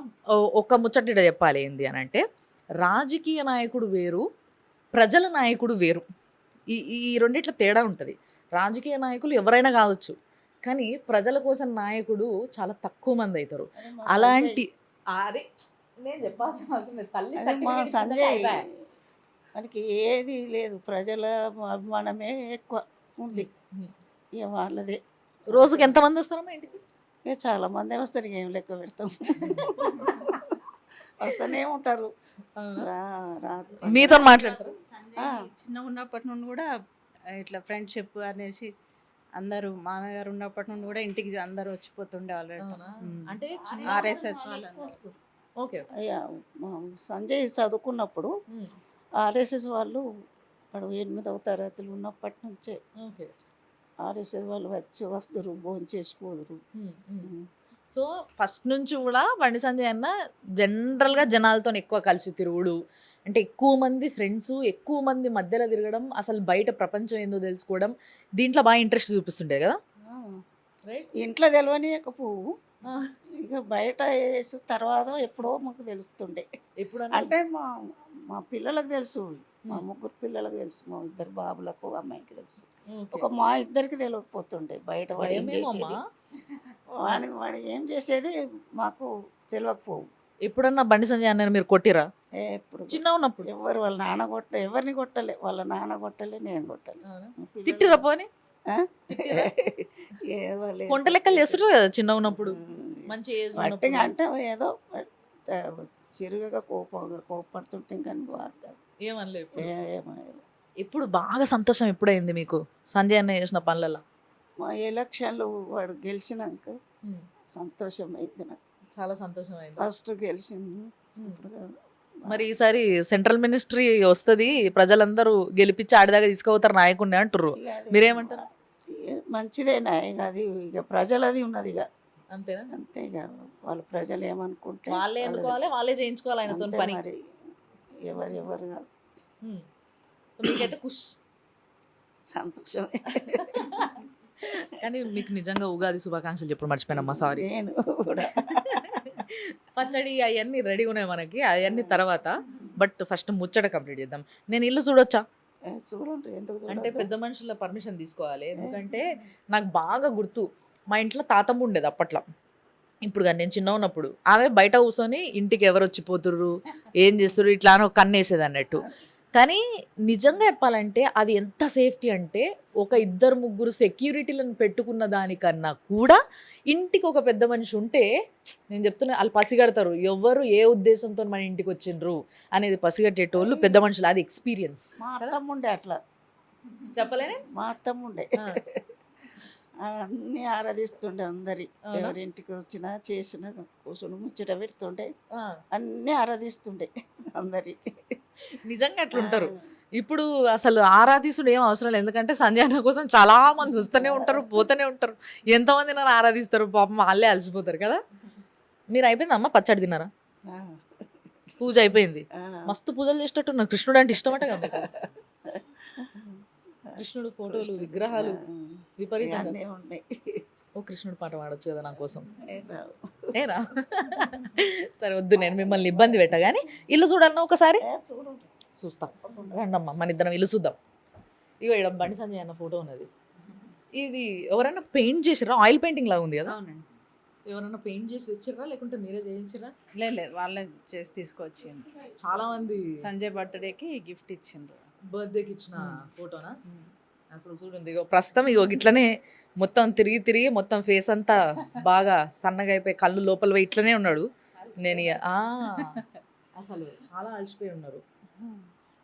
ఒక్క ముచ్చట చెప్పాలి ఏంది అని అంటే, రాజకీయ నాయకుడు వేరు, ప్రజల నాయకుడు వేరు. ఈ ఈ రెండిట్ల తేడా ఉంటుంది. రాజకీయ నాయకులు ఎవరైనా కావచ్చు, కానీ ప్రజల కోసం నాయకుడు చాలా తక్కువ మంది అవుతారు. అలాంటి అరే నేను చెప్పాల్సిన అవసరం లేదు. తల్లి
అదే మా
certificate ఇచ్చిందంటే
సంజయ్
అయిపాయ్.
మనకి ఏది లేదు, ప్రజల అభిమానమే ఎక్కువ ఉంది.
ఉమ్.
ఇక వాళ్ళదే.
రోజుకి ఎంతమంది వస్తారమ్మా ఇంటికి?
ఇక చాలా మంది వస్తారు, ఇక ఏం లెక్క పెడతాం. వస్తూనే ఉంటారు. రా రాదు.
మీతో మాట్లాడతారు.
చిన్నగా ఉన్నప్పటి నుండి కూడా ఇట్లా ఫ్రెండ్షిప్ అనేసి అందరూ మామయ్య గారు ఉన్నప్పటి నుండి కూడా ఇంటికి అందరూ వచ్చిపోతుండే వాళ్ళు.
అంటే
ఆర్ఎస్ఎస్ వాళ్ళు
ఓకే.
అయ్యా మా సంజయ్ చదువుకున్నప్పుడు ఆర్ఎస్ఎస్ వాళ్ళు వాడు 8వ తరగతిలో ఉన్నప్పటి నుంచే
ఓకే.
ఆర్ఎస్ఎస్ వాళ్ళు వచ్చి వస్తారు, భోజనం చేసిపోదురు.
సో ఫస్ట్ నుంచి కూడా బండి సంజయ్ అన్న జనరల్గా జనాలతో ఎక్కువ కలిసి తిరుగుడు, అంటే ఎక్కువ మంది ఫ్రెండ్స్, ఎక్కువ మంది మధ్యలో తిరగడం, అసలు బయట ప్రపంచం ఏందో తెలుసుకోవడం, దీంట్లో బాగా ఇంట్రెస్ట్ చూపిస్తుండే కదా.
ఇంట్లో తెలియనియకపోవు, ఇక బయట వేసి తర్వాత ఎప్పుడో మాకు తెలుస్తుండే.
ఎప్పుడు
అంటే మా మా పిల్లలకు తెలుసు, మా ముగ్గురు పిల్లలకు తెలుసు, మా 2 బాబులకు అమ్మాయికి తెలుసు. ఒక మా ఇద్దరికి తెలియకపోతుండే బయట వాడు ఏం చేసేది, వాడు ఏం చేసేది మాకు తెలియకపోవు.
ఎప్పుడన్నా బండి సంజయ్ అన్న మీరు కొట్టిరా?
ఎప్పుడు
చిన్న ఉన్నప్పుడు
ఎవరు వాళ్ళ నాన్న ఎవరిని కొట్టలే, వాళ్ళ నాన్న కొట్టలే, నేను కొట్టలే.
తిట్టిరా పోని?
వాళ్ళు
కొంట లెక్కలు చేస్తుంటారు కదా చిన్న ఉన్నప్పుడు, మంచి ఏజ్
వట్టిగా అంటే ఏదో చిరుగగా కోపడుతుంటే కానీ బాగా
ఏమనలేదు.
ఏమో.
ఇప్పుడు బాగా సంతోషం ఎప్పుడైంది మీకు సంజయ్ అన్న చేసిన పనులలో?
మా ఎలక్షన్లు వాడు గెలిచినాక సంతోషం అయింది నాకు.
చాలా సంతోషం అయింది.
ఫస్ట్ గెలిచింది.
మరి ఈసారి సెంట్రల్ మినిస్ట్రీ వస్తుంది, ప్రజలందరూ గెలిపించి ఆడిదాకా తీసుకుపోతారు నాయకుడిని అంటారు, మీరేమంటారు?
మంచిదేనా ఇక అది, ఇక ప్రజలది ఉన్నది ఇక
అంతేనా?
అంతే ఇక వాళ్ళు ప్రజలు ఏమనుకుంటే
వాళ్ళే ఎన్నుకోవాలి, వాళ్ళే చేయించుకోవాలి ఆయనతో
అంతే
పని.
మరి ఎవరు కాదు.
మీకైతే ఖుష్,
సంతోషమే.
కానీ మీకు నిజంగా ఉగాది శుభాకాంక్షలు చెప్పడం మర్చిపోయినమ్మా, సారీ.
నేను కూడా
పచ్చడి అవన్నీ రెడీ ఉన్నాయి మనకి, అవన్నీ తర్వాత. బట్ ఫస్ట్ ముచ్చట కంప్లీట్ చేద్దాం. నేను ఇల్లు చూడొచ్చా?
చూడండి, ఎందుకు
అంటే
చూడొద్దు?
పెద్ద మనుషుల పర్మిషన్ తీసుకోవాలి, ఎందుకంటే నాకు బాగా గుర్తు మా ఇంట్లో తాతమ్మ ఉండేది అప్పట్లో. ఇప్పుడు కానీ నేను చిన్న ఉన్నప్పుడు ఆమె బయట కూర్చొని ఇంటికి ఎవరు వచ్చిపోతుర్రు, ఏం చేస్తుర్రు ఇట్లా అని ఒక కన్ను వేసేది అన్నట్టు. కానీ నిజంగా చెప్పాలంటే అది ఎంత సేఫ్టీ అంటే, ఒక 2-3 సెక్యూరిటీలను పెట్టుకున్న దానికన్నా కూడా ఇంటికి ఒక పెద్ద మనిషి ఉంటే, నేను చెప్తున్నా వాళ్ళు పసిగడతారు ఎవరు ఏ ఉద్దేశంతో మన ఇంటికి వచ్చిండ్రు అనేది పసిగట్టేటోళ్ళు పెద్ద మనుషులు. అది ఎక్స్పీరియన్స్.
మా అత్తమ్మ ఉండే అట్లా,
చెప్పలేనే.
మా అత్తమ్మ ఉండే అవన్నీ ఆరాధిస్తుండే అందరి, ఎవరింటికి వచ్చినా చేసినా కూర్చొని ముచ్చట పెడుతుండే, అన్నీ ఆరాధిస్తుండే అందరి.
నిజంగా అట్లుంటారు. ఇప్పుడు అసలు ఆరాధిస్తుడు ఏం అవసరం లేదు, ఎందుకంటే సంజయ్ అన్న కోసం చాలా మంది వస్తూనే ఉంటారు, పోతూనే ఉంటారు. ఎంతమంది నన్ను ఆరాధిస్తారు, పాపం వాళ్ళే అలసిపోతారు కదా. మీరు అయిపోయిందమ్మా పచ్చడి తిన్నారా? పూజ అయిపోయింది. మస్తు పూజలు చేసేటట్టున్నారు. కృష్ణుడు అంటే ఇష్టమట కదా. కృష్ణుడు ఫోటోలు, విగ్రహాలు విపరీతంగా
ఉన్నాయి.
ఓ కృష్ణుడు పాట పాడొచ్చు కదా నా కోసం. ఏరా సరే వద్దు, నేను మిమ్మల్ని ఇబ్బంది పెట్టా. కానీ ఇల్లు చూడాలన్నా ఒకసారి చూస్తాం, రండమ్మా మన ఇద్దరం ఇల్లు చూద్దాం. ఇగో ఇక్కడ బండి సంజయ్ అన్న ఫోటో ఉన్నది. ఇది ఎవరైనా పెయింట్ చేసిరా? ఆయిల్ పెయింటింగ్ లాగా ఉంది కదా. ఎవరైనా పెయింట్ చేసి తెచ్చిర్రా లేకుంటే మీరే చేయించిరా?
లేదు, వాళ్ళే చేసి తీసుకొచ్చిండ్రు.
చాలా మంది
సంజయ్ బర్త్డేకి గిఫ్ట్ ఇచ్చిండ్రు.
బర్త్డేకి ఇచ్చిన ఫోటోనా? అసలు చూడండి, ఇగో ప్రస్తుతం ఇగో ఇట్లనే మొత్తం తిరిగి మొత్తం ఫేస్ అంతా బాగా సన్నగా అయిపోయి కళ్ళు లోపల పోయి ఇట్లనే ఉన్నాడు. నేను అసలు చాలా అలసిపోయి ఉన్నారు.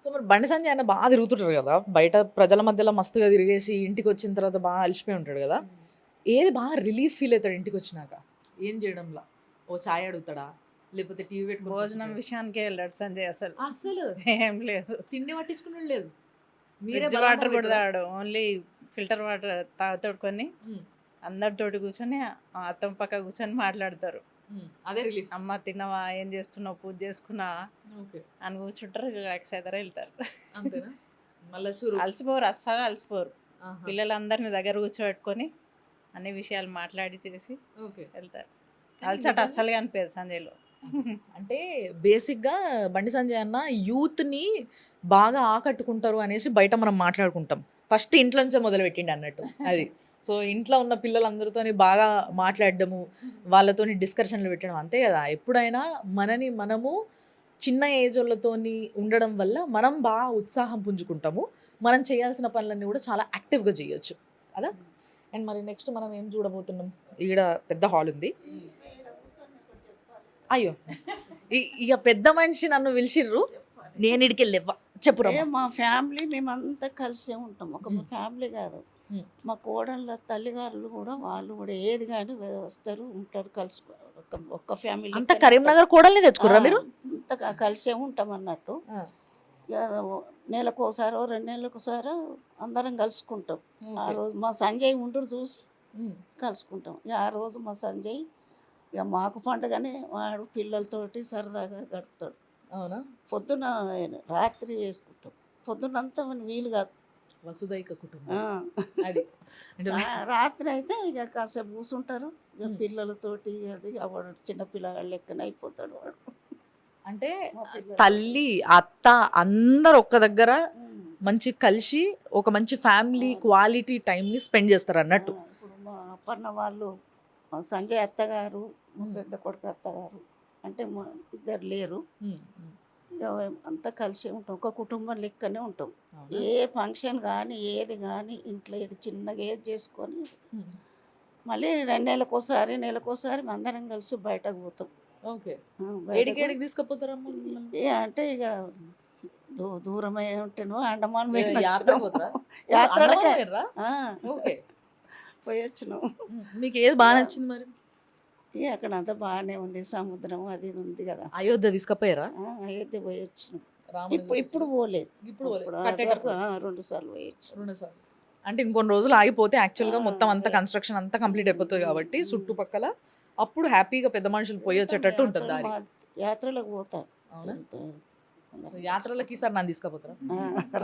సో మరి బండి సంజయ్ అన్న బాగా తిరుగుతుంటారు కదా బయట, ప్రజల మధ్యలో మస్తుగా తిరిగేసి ఇంటికి వచ్చిన తర్వాత బాగా అలసిపోయి ఉంటాడు కదా. ఏది బాగా రిలీఫ్ ఫీల్ అవుతాడు ఇంటికి వచ్చినాక? ఏం చేయడంలా? ఓ ఛాయ్ అడుగుతాడా, లేకపోతే టీవీ పెట్టుకుని?
భోజనం విషయానికే వెళ్ళాడు సంజయ్. అసలు ఏం లేదు,
తిండి పట్టించుకుని లేదు.
ఫ్రిడ్జ్ వాటర్ కూడా తాడు, ఓన్లీ ఫిల్టర్ వాటర్ తాగుతాడుకొని అందరితోటి కూర్చొని అత్తమ్మ పక్క కూర్చొని మాట్లాడతారు.
అదే రిలీఫ్.
అమ్మ తిన్నావా, ఏం చేస్తున్నావు, పూజ చేసుకున్నావా అని కూర్చుంటారు, రిలాక్స్ అవుతారా, వెళ్తారు.
అంతేనా? మళ్ళీ
అలసిపోరు, అస్సలు అలసిపోరు. పిల్లలందరినీ దగ్గర కూర్చోబెట్టుకొని అన్ని విషయాలు మాట్లాడి చేసి వెళ్తారు. అలసట అస్సలుగా అనిపించదు సంజయ్లో.
అంటే బేసిక్గా బండి సంజయ్ అన్న యూత్ని బాగా ఆకట్టుకుంటారు అనేసి బయట మనం మాట్లాడుకుంటాం. ఫస్ట్ ఇంట్లో నుంచే మొదలుపెట్టిండి అన్నట్టు. అది సో ఇంట్లో ఉన్న పిల్లలందరితోని బాగా మాట్లాడడము, వాళ్ళతోని డిస్కషన్లు పెట్టడం అంతే కదా. ఎప్పుడైనా మనము చిన్న ఏజ్ వాళ్ళతోని ఉండడం వల్ల మనం బాగా ఉత్సాహం పుంజుకుంటాము. మనం చేయాల్సిన పనులన్నీ కూడా చాలా యాక్టివ్గా చేయొచ్చు కదా. అండ్ మరి నెక్స్ట్ మనం ఏం చూడబోతున్నాం? ఈడ పెద్ద హాల్ ఉంది. అయ్యో ఇక పెద్ద మనిషి నన్ను పిలిచిర్రు, నేను ఇడికి లేవా చెప్పురా.
మా ఫ్యామిలీ మేమంతా కలిసే ఉంటాం. ఒక మా ఫ్యామిలీ కాదు, మా కోడళ్ళ తల్లిగారులు కూడా వాళ్ళు కూడా ఏది కానీ వస్తారు ఉంటారు కలిసి. ఒక్క ఫ్యామిలీ
అంతా కరీంనగర్ కోడల్ని తెచ్చుకుర్రా మీరు?
అంతా కలిసే ఉంటాం అన్నట్టు. ఇక నెలకోసారో 2 నెలలకోసారో అందరం కలుసుకుంటాం. ఆ రోజు మా సంజయ్ ఉండరు చూసి కలుసుకుంటాం. ఇక ఆ రోజు మా సంజయ్ ఇక మాకు పండుగనే వాడు పిల్లలతోటి సరదాగా గడుపుతాడు.
అవునా?
పొద్దున రాత్రి చేసుకుంటాం. పొద్దునంతా వీలు కాదు,
వసుదైక కుటుంబం అది.
రాత్రి అయితే ఇక కాసేపు కూర్చుంటారు. ఇక పిల్లలతోటి అది వాడు చిన్నపిల్లగాడు లెక్కన అయిపోతాడు వాడు.
అంటే తల్లి అత్త అందరు ఒక్క దగ్గర మంచి కలిసి ఒక మంచి ఫ్యామిలీ క్వాలిటీ టైంని స్పెండ్ చేస్తారు అన్నట్టు.
ఇప్పుడు మా అప్పన్న వాళ్ళు మా సంజయ్ అత్తగారు, మా పెద్ద కొడుకు అత్తగారు అంటే మా ఇద్దరు లేరు. ఇక అంతా కలిసి ఉంటాం, ఒక కుటుంబం లెక్కనే ఉంటాం. ఏ ఫంక్షన్ కానీ ఏది కానీ ఇంట్లో ఏది చిన్నగా ఏది చేసుకొని మళ్ళీ 2 నెలలకోసారి నెలకోసారి అందరం కలిసి బయటకు పోతాం.
ఓకే.
బయటకు
ఏడికి తీసుకుపోతారమ్మా?
అంటే ఇక దూరమై ఉంటేనో అండమాన్
యాత్రకు పోతారా?
యాత్రలకే
ఓకే.
పోయి వచ్చినాం.
మీకు ఏది బాగా నచ్చింది మరి?
అక్కడ అంతా బాగానే ఉంది, సముద్రం అది ఇది ఉంది కదా.
అయోధ్య తీసుకుపోయారా?
అయోధ్య పోయి వచ్చినాం.
రాముని
ఇప్పుడు పోలేదు,
ఇప్పుడు
ఇప్పుడు
కట్టేటప్పుడు
2 సార్లు పోయి వచ్చినాం.
2 సార్లు. అంటే ఇంకొన్ని రోజులు ఆగిపోతే యాక్చువల్గా మొత్తం అంతా కన్స్ట్రక్షన్ అంతా కంప్లీట్ అయిపోతుంది కాబట్టి చుట్టుపక్కల అప్పుడు హ్యాపీగా పెద్ద మనుషులు పోయి వచ్చేటట్టు ఉంటుంది దారి.
యాత్రలకు పోతా.
అవునా? యాత్రలకి ఈసారి నన్ను తీసుకుపోతారా?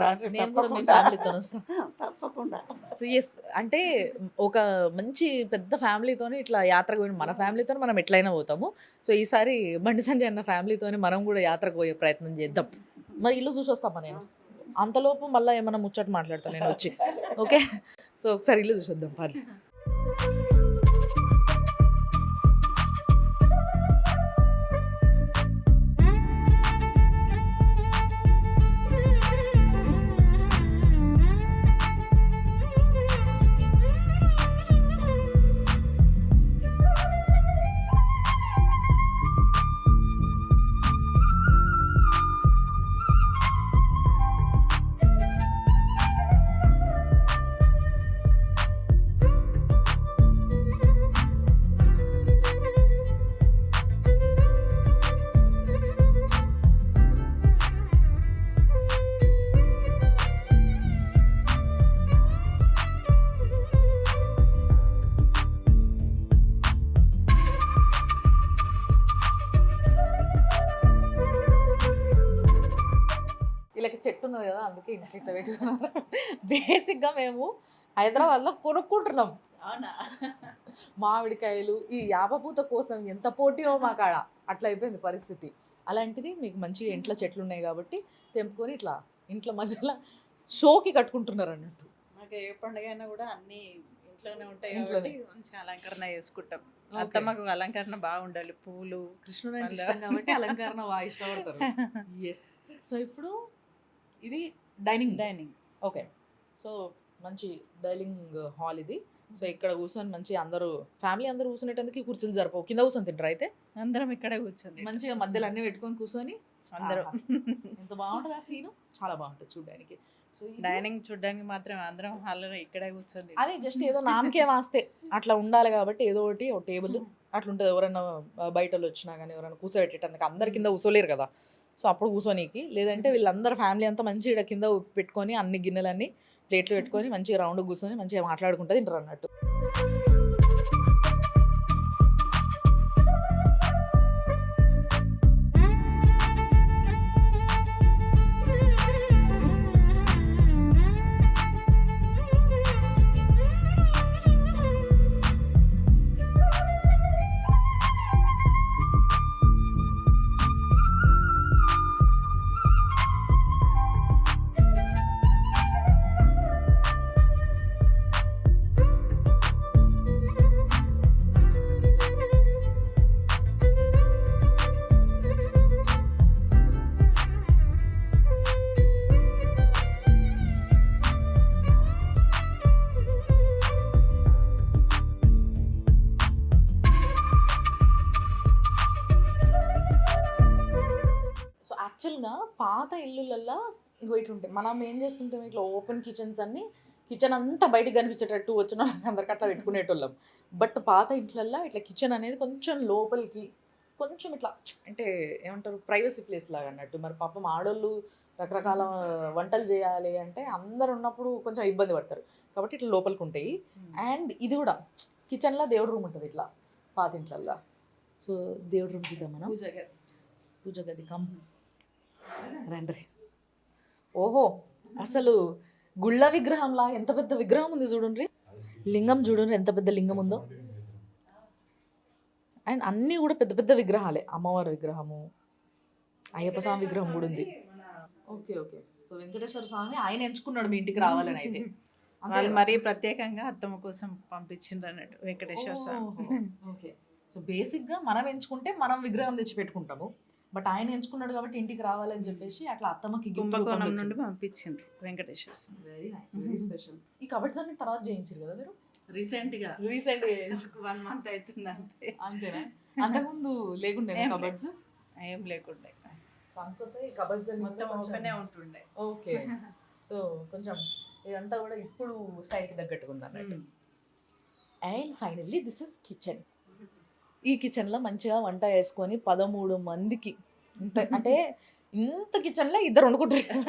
రాత్రి
నేను కూడా మీ
తప్పకుండా
ఫ్యామిలీతో వస్తాను.
తప్పకుండా.
సో ఎస్, అంటే ఒక మంచి పెద్ద ఫ్యామిలీతోని ఇట్లా యాత్రకు పోయిన మన ఫ్యామిలీతో మనం ఎట్లయినా పోతాము. సో ఈసారి బండి సంజయ్ అన్న ఫ్యామిలీతోని మనం కూడా యాత్రకు పోయే ప్రయత్నం చేద్దాం. మరి ఇల్లు చూసి వస్తామా నేను? అంతలోపు మళ్ళీ ఏమన్నా ముచ్చట మాట్లాడతాను నేను వచ్చి. ఓకే, సో ఒకసారి ఇల్లు చూసేద్దాం పని. వీళ్ళకి చెట్టు ఉన్నది కదా, అందుకే ఇంట్లో ఇట్లా పెట్టుకున్నారు. బేసిక్గా మేము హైదరాబాద్లో కొనుక్కుంటున్నాం.
అవునా?
మామిడికాయలు ఈ యాపపూత కోసం ఎంత పోటీయో మా కాడ, అట్లా అయిపోయింది పరిస్థితి. అలాంటిది మీకు మంచిగా ఇంట్లో చెట్లు ఉన్నాయి కాబట్టి తెంపుకొని ఇట్లా ఇంట్లో మధ్యలో షోకి కట్టుకుంటున్నారు అన్నట్టు.
మాకు ఏ పండుగ అయినా కూడా అన్ని ఇంట్లోనే ఉంటాయి కాబట్టి మంచి అలంకరణ చేసుకుంటాం. అత్తమ్మకు అలంకరణ బాగుండాలి, పూలు
కృష్ణుడు అంటే ఇష్టం కాబట్టి అలంకరణ బాగా ఇష్టపడతారు. ఎస్. సో ఇప్పుడు ఇది డైనింగ్. ఓకే, సో మంచి డైనింగ్ హాల్ ఇది. సో ఇక్కడ కూర్చొని మంచి అందరూ ఫ్యామిలీ అందరూ కూర్చునేటందుకు కుర్చీలు జరపవు, కింద కూర్చొని తింటారు. అయితే
అందరం ఇక్కడే కూర్చొని
మంచిగా మధ్యలో అన్ని పెట్టుకొని కూర్చొని
అందరం.
ఎంత బాగుంటుంది ఆ సీను, చాలా బాగుంటుంది చూడడానికి. సో
డైనింగ్ చూడడానికి మాత్రం అందరం హాల్లో ఇక్కడే కూర్చొని.
అదే జస్ట్ ఏదో నామకే వాస్తే అట్లా ఉండాలి కాబట్టి ఏదో ఒకటి ఒక టేబుల్ అట్లా ఉంటుంది. ఎవరైనా బయట వచ్చినా కానీ ఎవరైనా కూర్చోబెట్టేటందుకు అందరి కింద కూర్చోలేరు కదా. సో అప్పుడు కూర్చోనీకి, లేదంటే వీళ్ళందరూ ఫ్యామిలీ అంతా మంచిగా ఇక్కడ కింద పెట్టుకొని అన్ని గిన్నెలన్నీ ప్లేట్లు పెట్టుకొని మంచిగా రౌండ్ కూర్చొని మంచిగా మాట్లాడుకుంటూ తింటారు అన్నట్టు. యాక్చువల్గా పాత ఇల్లులల్లో ఇగో ఇట్లా ఉంటాయి. మనం ఏం చేస్తుంటాం, ఇట్లా ఓపెన్ కిచెన్స్ అన్ని, కిచెన్ అంతా బయటకు కనిపించేటట్టు వచ్చిన వాళ్ళకి అందరికి అట్లా పెట్టుకునేటోళ్ళం. బట్ పాత ఇంట్లల్లో ఇట్లా కిచెన్ అనేది కొంచెం లోపలికి, కొంచెం ఇట్లా అంటే ఏమంటారు, ప్రైవసీ ప్లేస్ లాగా అన్నట్టు. మరి పాపం ఆడోళ్ళు రకరకాల వంటలు చేయాలి అంటే అందరు ఉన్నప్పుడు కొంచెం ఇబ్బంది పడతారు, కాబట్టి ఇట్లా లోపలికి ఉంటాయి. అండ్ ఇది కూడా కిచెన్లో దేవుడు రూమ్ ఉంటుంది ఇట్లా పాత ఇంట్లల్లో. సో దేవుడు రూమ్స్ ఇద్దాం మనం. పూజ గది కమ్ రండి. ఓహో, అసలు గుళ్ళ విగ్రహంలా ఎంత పెద్ద విగ్రహం ఉంది చూడండి. లింగం చూడండి ఎంత పెద్ద లింగం ఉందో. అండ్ అన్నీ కూడా పెద్ద పెద్ద విగ్రహాలే. అమ్మవారి విగ్రహము, అయ్యప్ప స్వామి విగ్రహం కూడా ఉంది. Okay okay. సో వెంకటేశ్వర స్వామి ఆయన ఎంచుకున్నాడు మీ ఇంటికి రావాలని అయితే.
వాళ్ళు మరీ ప్రత్యేకంగా అత్తమ్మ కోసం పంపించిండ్రు అన్నట్టు వెంకటేశ్వర స్వామి.
ఓకే. సో బేసిక్గా మనం ఎంచుకుంటే మనం విగ్రహం తెచ్చి పెట్టుకుంటాము. బట్ ఆయన ఎంచుకున్నాడు కాబట్టి ఇంటికి రావాలని చెప్పేసి అట్లా అత్తమ్మకి
కుంభకోణం నుండి పంపించిండ్రు Venkateswara Swamy.
Very nice, very special. ఈ కబర్డ్స్ అన్ని తర్వాత చేయించారు కదా మీరు?
రీసెంట్గా
1
month అవుతుంది అంతే.
అంతేనా? అంతకుముందు లేకుండే కబర్డ్స్?
ఏం లేకుండే.
సో అందుకోసం ఈ కబర్డ్స్ అన్ని
మొత్తం ఓపెనే ఉంటుండే.
ఓకే. సో కొంచెం ఇదంతా కూడా ఇప్పుడు స్టైల్కి తగ్గట్టుగా ఉంది అన్నట్టు. And finally this is kitchen. ఈ కిచెన్లో మంచిగా వంట వేసుకొని 13 మందికి, ఇంత అంటే ఇంత కిచెన్లో 2 వండుకుంటారు.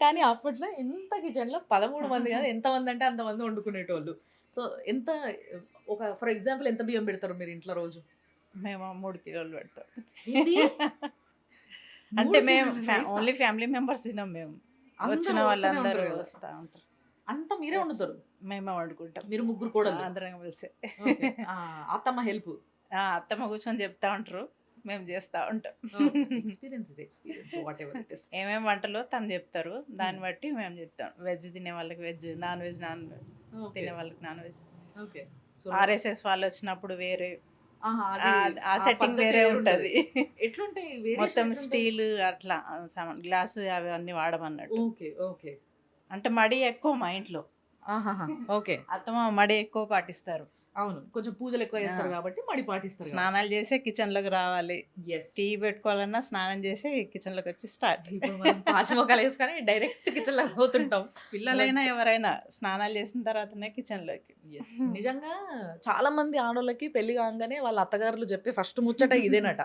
కానీ అప్పట్లో ఇంత కిచెన్లో 13 మంది కాదు, ఎంతమంది అంటే అంతమంది వండుకునేటోళ్ళు. సో ఎంత, ఒక ఫర్ ఎగ్జాంపుల్ ఎంత బియ్యం పెడతారు మీరు ఇంట్లో రోజు?
మేము 3 కిలోలు పెడతాం.
ఏంటి?
అంటే
3
మేము
కిలోలు
ఓన్లీ ఫ్యామిలీ మెంబర్స్ తినాం. మేము
అందరూ
వచ్చిన
వస్తూనే
వాళ్ళందరూ
ఉంటారు కదా.
వస్తూ ఉంటారు.
అంతా మీరే వండుతారు?
మేమే వండుకుంటాం.
మీరు 3 కూడా
అందరం కలిసి.
అత్తమ్మ హెల్ప్?
అత్తమ్మ కూర్చొని చెప్తా ఉంటారు, మేము చేస్తూ ఉంటాం.
ఎక్స్పీరియన్స్ ఇది, experience what ever it is.
ఏమేమి వంటలో తను చెప్తారు, దాన్ని బట్టి మేము చెప్తాం. వెజ్ తినే వాళ్ళకి వెజ్, నాన్ వెజ్ తినే వాళ్ళకి నాన్ వెజ్.
ఓకే.
ఆర్ఎస్ఎస్ వాళ్ళు వచ్చినప్పుడు వేరే, ఆ సెట్టింగ్
పద్ధతి
వేరే
వేరే
ఉంటుంది.
ఎట్లుంటాయి
మొత్తం స్టీల్ అట్లా గ్లాసు అవి అన్ని వాడమన్నట్టు.
Okay okay.
అంటే మడి ఎక్కువ మా ఇంట్లో.
ఓకే.
అత్తమ్మ మడి ఎక్కువ పాటిస్తారు.
అవును, కొంచెం పూజలు ఎక్కువ చేస్తారు కాబట్టి మడి పాటిస్తారు.
స్నానాలు చేసే కిచెన్లోకి రావాలి.
Yes.
టీ పెట్టుకోవాలన్నా స్నానం చేసి కిచెన్లోకి వచ్చి స్టార్ట్.
ఇప్పుడు మనం పాశమొక్కలు వేసుకొని డైరెక్ట్ కిచెన్ లో పోతుంటాం.
పిల్లలైనా ఎవరైనా స్నానాలు చేసిన తర్వాతనే కిచెన్లోకి.
నిజంగా చాలా మంది ఆడోళ్ళకి పెళ్లి కాగానే వాళ్ళ అత్తగారులు చెప్పే ఫస్ట్ ముచ్చట ఇదేనట.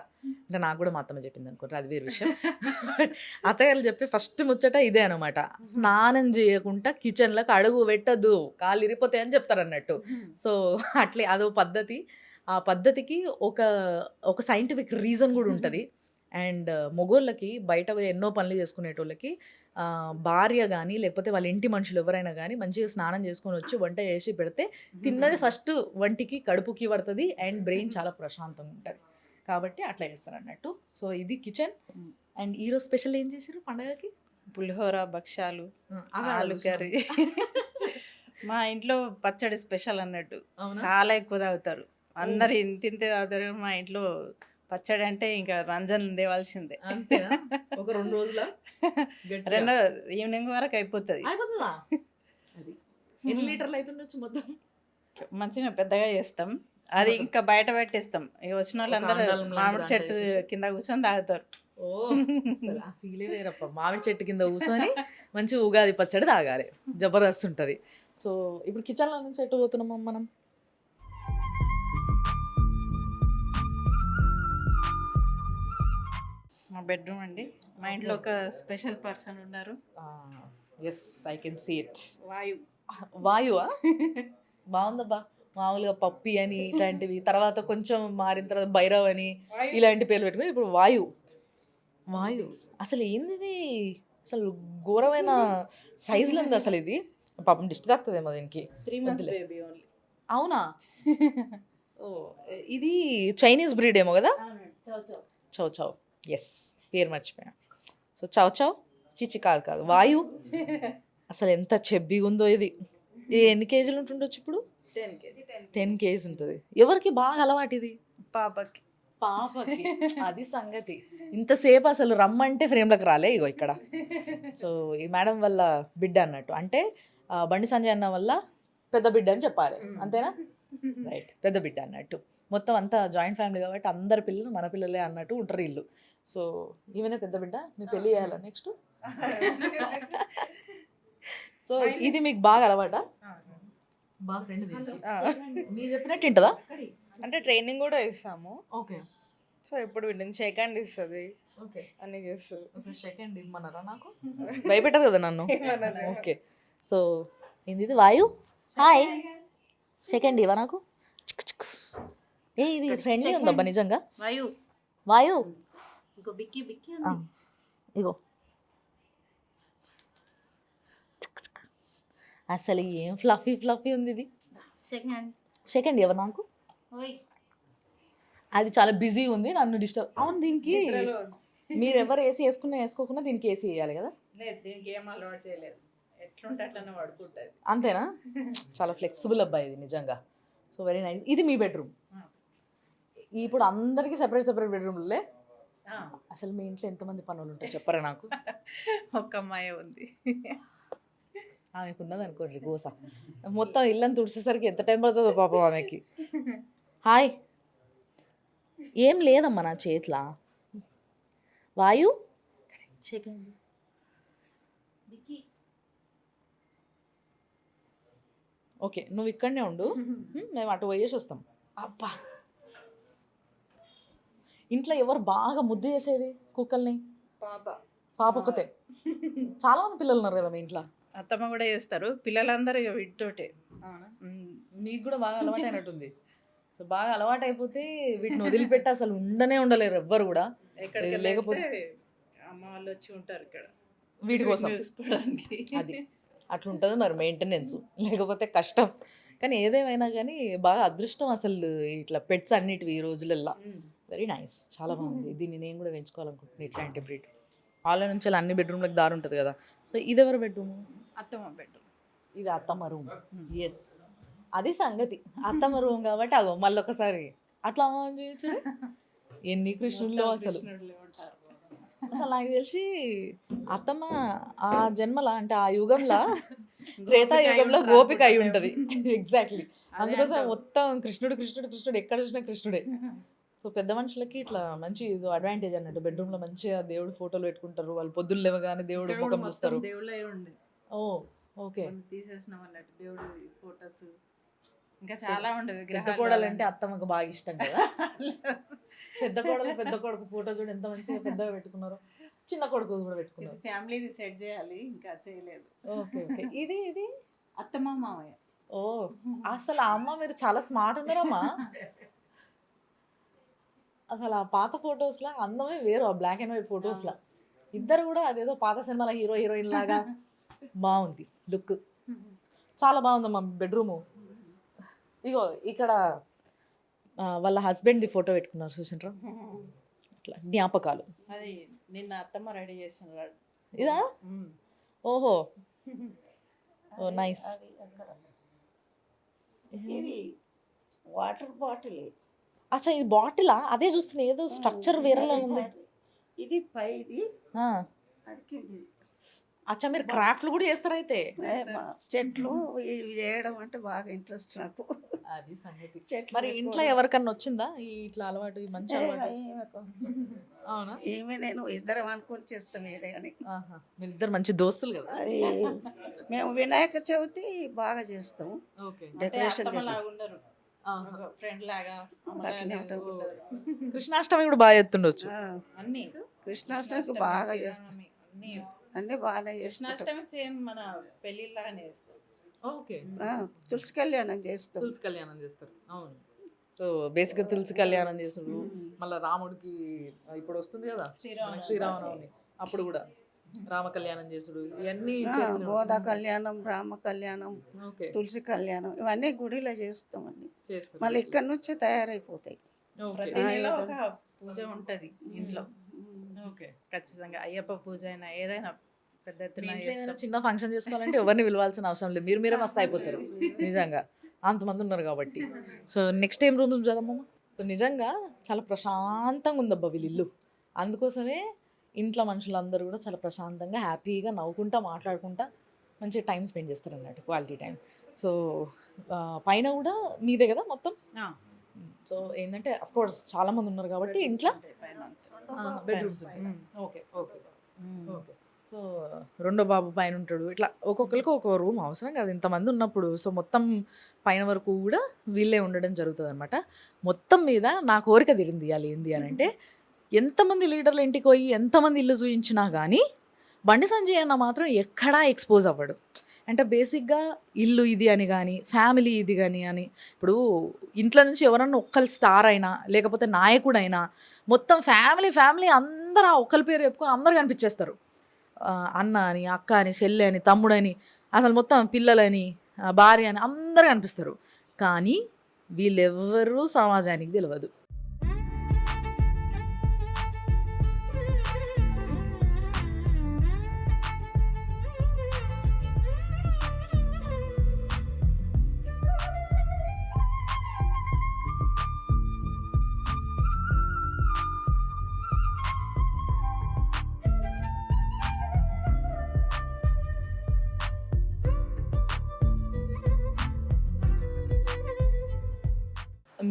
అంటే నాకు కూడా మా అత్తమ్మ చెప్పింది అనుకుంటారు, అది వేరే విషయం. అత్తగారులు చెప్పే ఫస్ట్ ముచ్చట ఇదే అనమాట. స్నానం చేయకుండా కిచెన్లోకి అడుగు పెట్టద్దు, కాళ్ళు ఇరిపోతాయి అని చెప్తారు అన్నట్టు. సో అట్లే అదో పద్ధతి. ఆ పద్ధతికి ఒక సైంటిఫిక్ రీజన్ కూడా ఉంటుంది. అండ్ మొగోళ్ళకి బయట ఎన్నో పనులు చేసుకునేటోళ్ళకి భార్య కానీ లేకపోతే వాళ్ళ ఇంటి మనుషులు ఎవరైనా కానీ మంచిగా స్నానం చేసుకొని వచ్చి వంట చేసి పెడితే తిన్నది ఫస్ట్ వంటికి కడుపుకి పడుతుంది అండ్ బ్రెయిన్ చాలా ప్రశాంతంగా ఉంటుంది. కాబట్టి అట్లా చేస్తారు అన్నట్టు. సో ఇది కిచెన్. అండ్ ఈరోజు స్పెషల్ ఏం చేశారు పండగకి?
పులిహోర, భక్షాలు, ఆలు కర్రీ. మా ఇంట్లో పచ్చడి స్పెషల్ అన్నట్టు. చాలా ఎక్కువ తాగుతారు అందరు, ఇంతే తాగుతారు. మా ఇంట్లో పచ్చడి అంటే ఇంకా రంజన్ తేవాల్సిందే.
ఒక 2 రోజుల
ఈవినింగ్ వరకు అయిపోతుంది.
అయిపోతుందా? ఎన్ని లీటర్లు అవుతుండొచ్చు మొత్తం?
మంచిగా పెద్దగా చేస్తాం. అది ఇంకా బయట పెట్టేస్తాం. ఇక వచ్చిన వాళ్ళందరూ మామిడి చెట్టు కింద కూర్చొని తాగుతారు.
ఓ ఆ ఫీలే వేరప్ప. మామిడి చెట్టు కింద కూర్చొని మంచి ఉగాది పచ్చడి తాగాలి, జబర్దస్త్ ఉంటుంది. సో ఇప్పుడు కిచెన్లో నుంచి ఎటు పోతున్నాం మనం?
మా బెడ్రూమ్ అండి. మా ఇంట్లో ఒక స్పెషల్ పర్సన్ ఉన్నారు.
Yes, I can see it.
వాయువా?
బాగుందబ్బా. మామూలుగా పప్పి అని ఇట్లాంటివి, తర్వాత కొంచెం మారిన తర్వాత భైరవ్ అని ఇలాంటి పేర్లు పెట్టుకుని ఇప్పుడు వాయు. అసలు ఏంది ఇది? అసలు ఘోరమైన సైజులో ఉంది అసలు. ఇది పాపం డిస్ట్ తాకుతుందేమో దీనికి.
3 months baby only.
అవునా? ఓ, ఇది చైనీస్ బ్రీడ్ ఏమో కదా? చౌ. ఎస్, పేరు మర్చిపోయా. సో చౌ చిచి కాదు వాయు. అసలు ఎంత చెబ్బిగా ఉందో ఇది. ఎన్ని కేజీలు ఉంటుండొచ్చు ఇప్పుడు? 10 kgs ఉంటుంది. ఎవరికి బాగా అలవాటు ఇది?
పాపకి.
అది సంగతి. ఇంతసేపు అసలు రమ్మంటే ఫ్రేమ్లోకి రాలే. ఇగో ఇక్కడ. సో ఈ మేడం వల్ల బిడ్డ అన్నట్టు, అంటే బండి సంజయ్ అన్న వల్ల పెద్ద బిడ్డ అని చెప్పాలి, అంతేనా? రైట్, పెద్ద బిడ్డ అన్నట్టు. మొత్తం అంతా జాయింట్ ఫ్యామిలీ కాబట్టి అందరి పిల్లలు మన పిల్లలే అన్నట్టు ఉంటారు ఇల్లు. సో ఈమెనే పెద్ద బిడ్డ, మీ పెళ్ళి చేయాలా నెక్స్ట్? సో ఇది మీకు బాగా అలవాటా? బాగా ఫ్రెండ్ మీరు చెప్పినట్టు వింటదా?
అంటే ట్రైనింగ్ కూడా ఇస్తాము.
ఓకే
సో ఇప్పుడు వీళ్ళని షేక్ హ్యాండ్ ఇస్తుంది,
ఓకే.
అన్నీ చేస్తుంది.
అసలు సెకండ్ ఇమ్మన్నారా నాకు? భయపెట్టదు కదా నన్ను. ఓకే. సో ఏంది వాయు? హాయ్, సెకండ్ ఇవా నాకు? చిక్కు చిక్కు. ఏ ఇది ఫ్రెండ్లీ ఉందబ్బా నిజంగా.
వాయు
వాయు
ఇంకో బిక్కి బిక్కి
ఆ, ఇగో అసలు ఏం ఫ్లఫీ ఫ్లఫీ ఉంది ఇది.
సెకండ్
సెకండ్ ఇవ్వ నాకు.
ఓయ్
అది చాలా బిజీ ఉంది, నన్ను డిస్టర్బ్. అవును, దీనికి మీరు ఎవరు ఏసీ వేసుకోకుండా దీనికి ఏసీ వేయాలి కదా?
లేదు, దీనికి ఏం అలవాటు చేయలేదు, ఎట్లుంటే అట్లనే పడుకుంటుంది.
అంతేనా? చాలా ఫ్లెక్సిబుల్ అబ్బాయి ఇది నిజంగా. So very nice. ఇది మీ బెడ్రూమ్. ఇప్పుడు అందరికీ సెపరేట్ సెపరేట్ బెడ్రూమ్లే. అసలు మీ ఇంట్లో ఎంతమంది పనులు ఉంటాయి చెప్పరా నాకు?
ఒక్క అమ్మాయి ఉంది.
ఆమెకు ఉన్నది అనుకోండి గోస. మొత్తం ఇల్లని తుడిచేసరికి ఎంత టైం పడుతుందో పాపం ఆమెకి. హాయ్, ఏం లేదమ్మా నా చేతిలో. వాయు
సెకండ్ బిక్కి.
ఓకే, నువ్వు ఇక్కడనే ఉండు, మేము అటు పోయేసి వస్తాం. అబ్బా, ఇంట్లో ఎవరు బాగా ముద్దు చేసేది కుక్కల్ని? పాప ఒక్కతే. చాలా మంది పిల్లలు ఉన్నారు కదా మీ ఇంట్లో.
అత్తమ్మ కూడా చేస్తారు, పిల్లలందరూ ఇక వీటితోటే.
మీకు కూడా బాగా అలవాటు అయినట్టుంది. సో బాగా అలవాటు అయిపోతే వీటిని వదిలిపెట్టి అసలు ఉండలేరు ఎవ్వరు కూడా.
ఎక్కడికి
లేకపోతే
అమ్మ వాళ్ళు వచ్చి ఉంటారు ఇక్కడ
వీటి కోసం
చూసుకోవడానికి.
అది అట్లుంటుంది మరి మెయింటెనెన్స్, లేకపోతే కష్టం. కానీ ఏదేమైనా కానీ బాగా అదృష్టం అసలు ఇట్లా పెట్స్ అన్నిటివి ఈ రోజులల్లో. వెరీ నైస్, చాలా బాగుంది. దీన్ని నేను కూడా పెంచుకోవాలనుకుంటున్నాను ఇట్లాంటి బ్రీడ్. హాల్లో నుంచి అలా అన్ని బెడ్రూమ్లకు దారి ఉంటుంది కదా. సో ఇది ఎవరు బెడ్రూమ్?
అత్తమ్మ బెడ్రూమ్.
ఇది అత్తమ్మ రూమ్. ఎస్, అది సంగతి. అత్తమ్మ రూమ్ కాబట్టి అగో మళ్ళీ ఒకసారి అట్లా చేయొచ్చు. ఎన్ని కృష్ణుల్లో అసలు. అసలు నాకు తెలిసి అత్తమ్మ ఆ జన్మలా అంటే ఆ యుగంలో త్రేతాయుగంలో గోపిక అయి ఉంటుంది. ఎగ్జాక్ట్లీ. అందుకోసం మొత్తం కృష్ణుడు కృష్ణుడు కృష్ణుడు, ఎక్కడ చూసినా కృష్ణుడే. సో పెద్ద మనుషులకి ఇట్లా మంచి అడ్వాంటేజ్ అన్నట్టు. బెడ్రూమ్లో మంచిగా దేవుడు ఫోటోలు పెట్టుకుంటారు, వాళ్ళు పొద్దున్న లేవగానే దేవుడు ముఖం చూస్తారు.
దేవుళ్ళే ఉండి
ఓ ఓకే,
తీసేసినాం అన్నట్టు దేవుడు ఫోటోస్ ఇంకా చాలా ఉండేవి.
పెద్ద కోడలు అంటే అత్తమ్మకు బాగా ఇష్టం కదా. పెద్ద కోడలు పెద్ద కొడుకు ఫోటో చూడు ఎంత మంచిగా పెద్దగా పెట్టుకున్నారు. చిన్న కొడుకు కూడా పెట్టుకున్నారు.
ఫ్యామిలీది సెట్ చేయాలి, ఇంకా చేయలేదు.
Okay okay. ఇది ఇది
అత్తమ్మ మామయ్య.
ఓ అసలు ఆ అమ్మ మీరు చాలా స్మార్ట్ ఉన్నారమ్మా. అసలు ఆ పాత ఫొటోస్లో అందమే వేరు, ఆ బ్లాక్ అండ్ వైట్ ఫొటోస్లో ఇద్దరు కూడా అదేదో పాత సినిమాల హీరో హీరోయిన్ లాగా బాగుంది లుక్. చాలా బాగుందమ్మా బెడ్రూము. ఇగో ఇక్కడ వాళ్ళ హస్బెండ్ది ఫోటో పెట్టుకున్నారు చూసిండ్రా, ఇట్లా జ్ఞాపకాలు.
అది నిన్న అత్తమ్మ రెడీ చేసినారు.
ఇదా? ఓహో, ఓ నైస్.
ఇది వాటర్ బాటిల్.
అచ్చా ఇది బాటిలా? అదే చూస్తున్నా, ఏదో స్ట్రక్చర్ వేరేలా ఉంది.
ఇది పైది,
ఆ,
అది కింది.
అచ్చా మీరు క్రాఫ్ట్లు కూడా చేస్తారైతే?
చెట్లు ఇవి చేయడం అంటే బాగా ఇంట్రెస్ట్ నాకు.
అది సంగతి.
చెట్లు
మరి ఇంట్లో ఎవరికన్నా వచ్చిందా ఈ ఇట్లా అలవాటు, ఈ మంచి అలవాటు? అవునా?
ఏమి నేను ఇద్దరం అనుకొని చేస్తాం ఏదైనా.
మీరిద్దరు మంచి దోస్తులు కదా.
అది మేము వినాయక చవితి బాగా చేస్తాం,
ఓకే.
డెకరేషన్ చేస్తాం.
ఉండరు ఫ్రెండ్ లాగా.
అట్లనే ఉంటాం.
కృష్ణాష్టమి కూడా బాగా ఎత్తుండొచ్చు.
అన్ని
కృష్ణాష్టమికి బాగా చేస్తాం,
అన్ని
అన్నీ బాగానే చేస్తాం.
కృష్ణాష్టమి సేమ్ మన పెళ్ళిళ్ళగానే చేస్తారు.
ఓకే.
తులసి కళ్యాణం చేస్తాం.
తులసి కళ్యాణం చేస్తారు, అవును. సో బేసిక్గా తులసి కళ్యాణం చేస్తారు. మళ్ళీ రాముడికి ఇప్పుడు వస్తుంది కదా శ్రీరామనవమి, అప్పుడు కూడా రామ కళ్యాణం చేసుడు, ఇవన్నీ
గోదా కళ్యాణం, రామ కళ్యాణం, తులసి కళ్యాణం, ఇవన్నీ గుడిలో చేస్తాం అన్ని. మళ్ళీ ఇక్కడ నుంచి తయారైపోతాయి.
ప్రతి నెల ఒక పూజ ఉంటది ఇంట్లో. ఖచ్చితంగా అయ్యప్ప పూజ అయినా ఏదైనా పెద్ద ఎత్తున
చిన్న ఫంక్షన్ చేసుకోవాలంటే ఎవరిని పిలవాల్సిన అవసరం లేదు, మీరే మస్తు అయిపోతారు నిజంగా, అంతమంది ఉన్నారు కాబట్టి. సో నెక్స్ట్ టైం రూమ్ చదవమ్మా. సో నిజంగా చాలా ప్రశాంతంగా ఉందబ్బా వీళ్ళ ఇల్లు. అందుకోసమే ఇంట్లో మనుషులందరూ కూడా చాలా ప్రశాంతంగా హ్యాపీగా నవ్వుకుంటా మాట్లాడుకుంటా మంచిగా టైం స్పెండ్ చేస్తారు అన్నట్టు, క్వాలిటీ టైం. సో పైన కూడా మీదే కదా మొత్తం? సో ఏంటంటే అఫ్కోర్స్ చాలా మంది ఉన్నారు కాబట్టి ఇంట్లో bedrooms. Okay okay okay. So రెండో బాబు పైన ఉంటాడు, ఇట్లా ఒక్కొక్కరికి ఒక్కొక్క రూమ్ అవసరం కదా ఇంతమంది ఉన్నప్పుడు. సో మొత్తం పైన వరకు కూడా వీళ్ళే ఉండడం జరుగుతుంది అనమాట. మొత్తం మీద నా కోరిక తీరింది ఇవ్వాలి ఏంది అని అంటే, ఎంతమంది లీడర్లు ఇంటికి పోయి ఎంతమంది ఇల్లు చూయించినా కానీ బండి సంజయ్ అన్న మాత్రం ఎక్కడా ఎక్స్పోజ్ అవ్వడు. అంటే బేసిక్గా ఇల్లు ఇది అని కానీ, ఫ్యామిలీ ఇది కానీ అని, ఇప్పుడు ఇంట్లో నుంచి ఎవరన్నా ఒక్కరు స్టార్ అయినా లేకపోతే నాయకుడైనా మొత్తం ఫ్యామిలీ అందరూ ఆ ఒక్కరి పేరు చెప్పుకొని అందరు కనిపించేస్తారు. అన్న అని, అక్క అని, చెల్లె అని, తమ్ముడని, అసలు మొత్తం పిల్లలని, భార్య అని అందరూ కనిపిస్తారు. కానీ వీళ్ళెవ్వరూ సమాజానికి తెలియదు.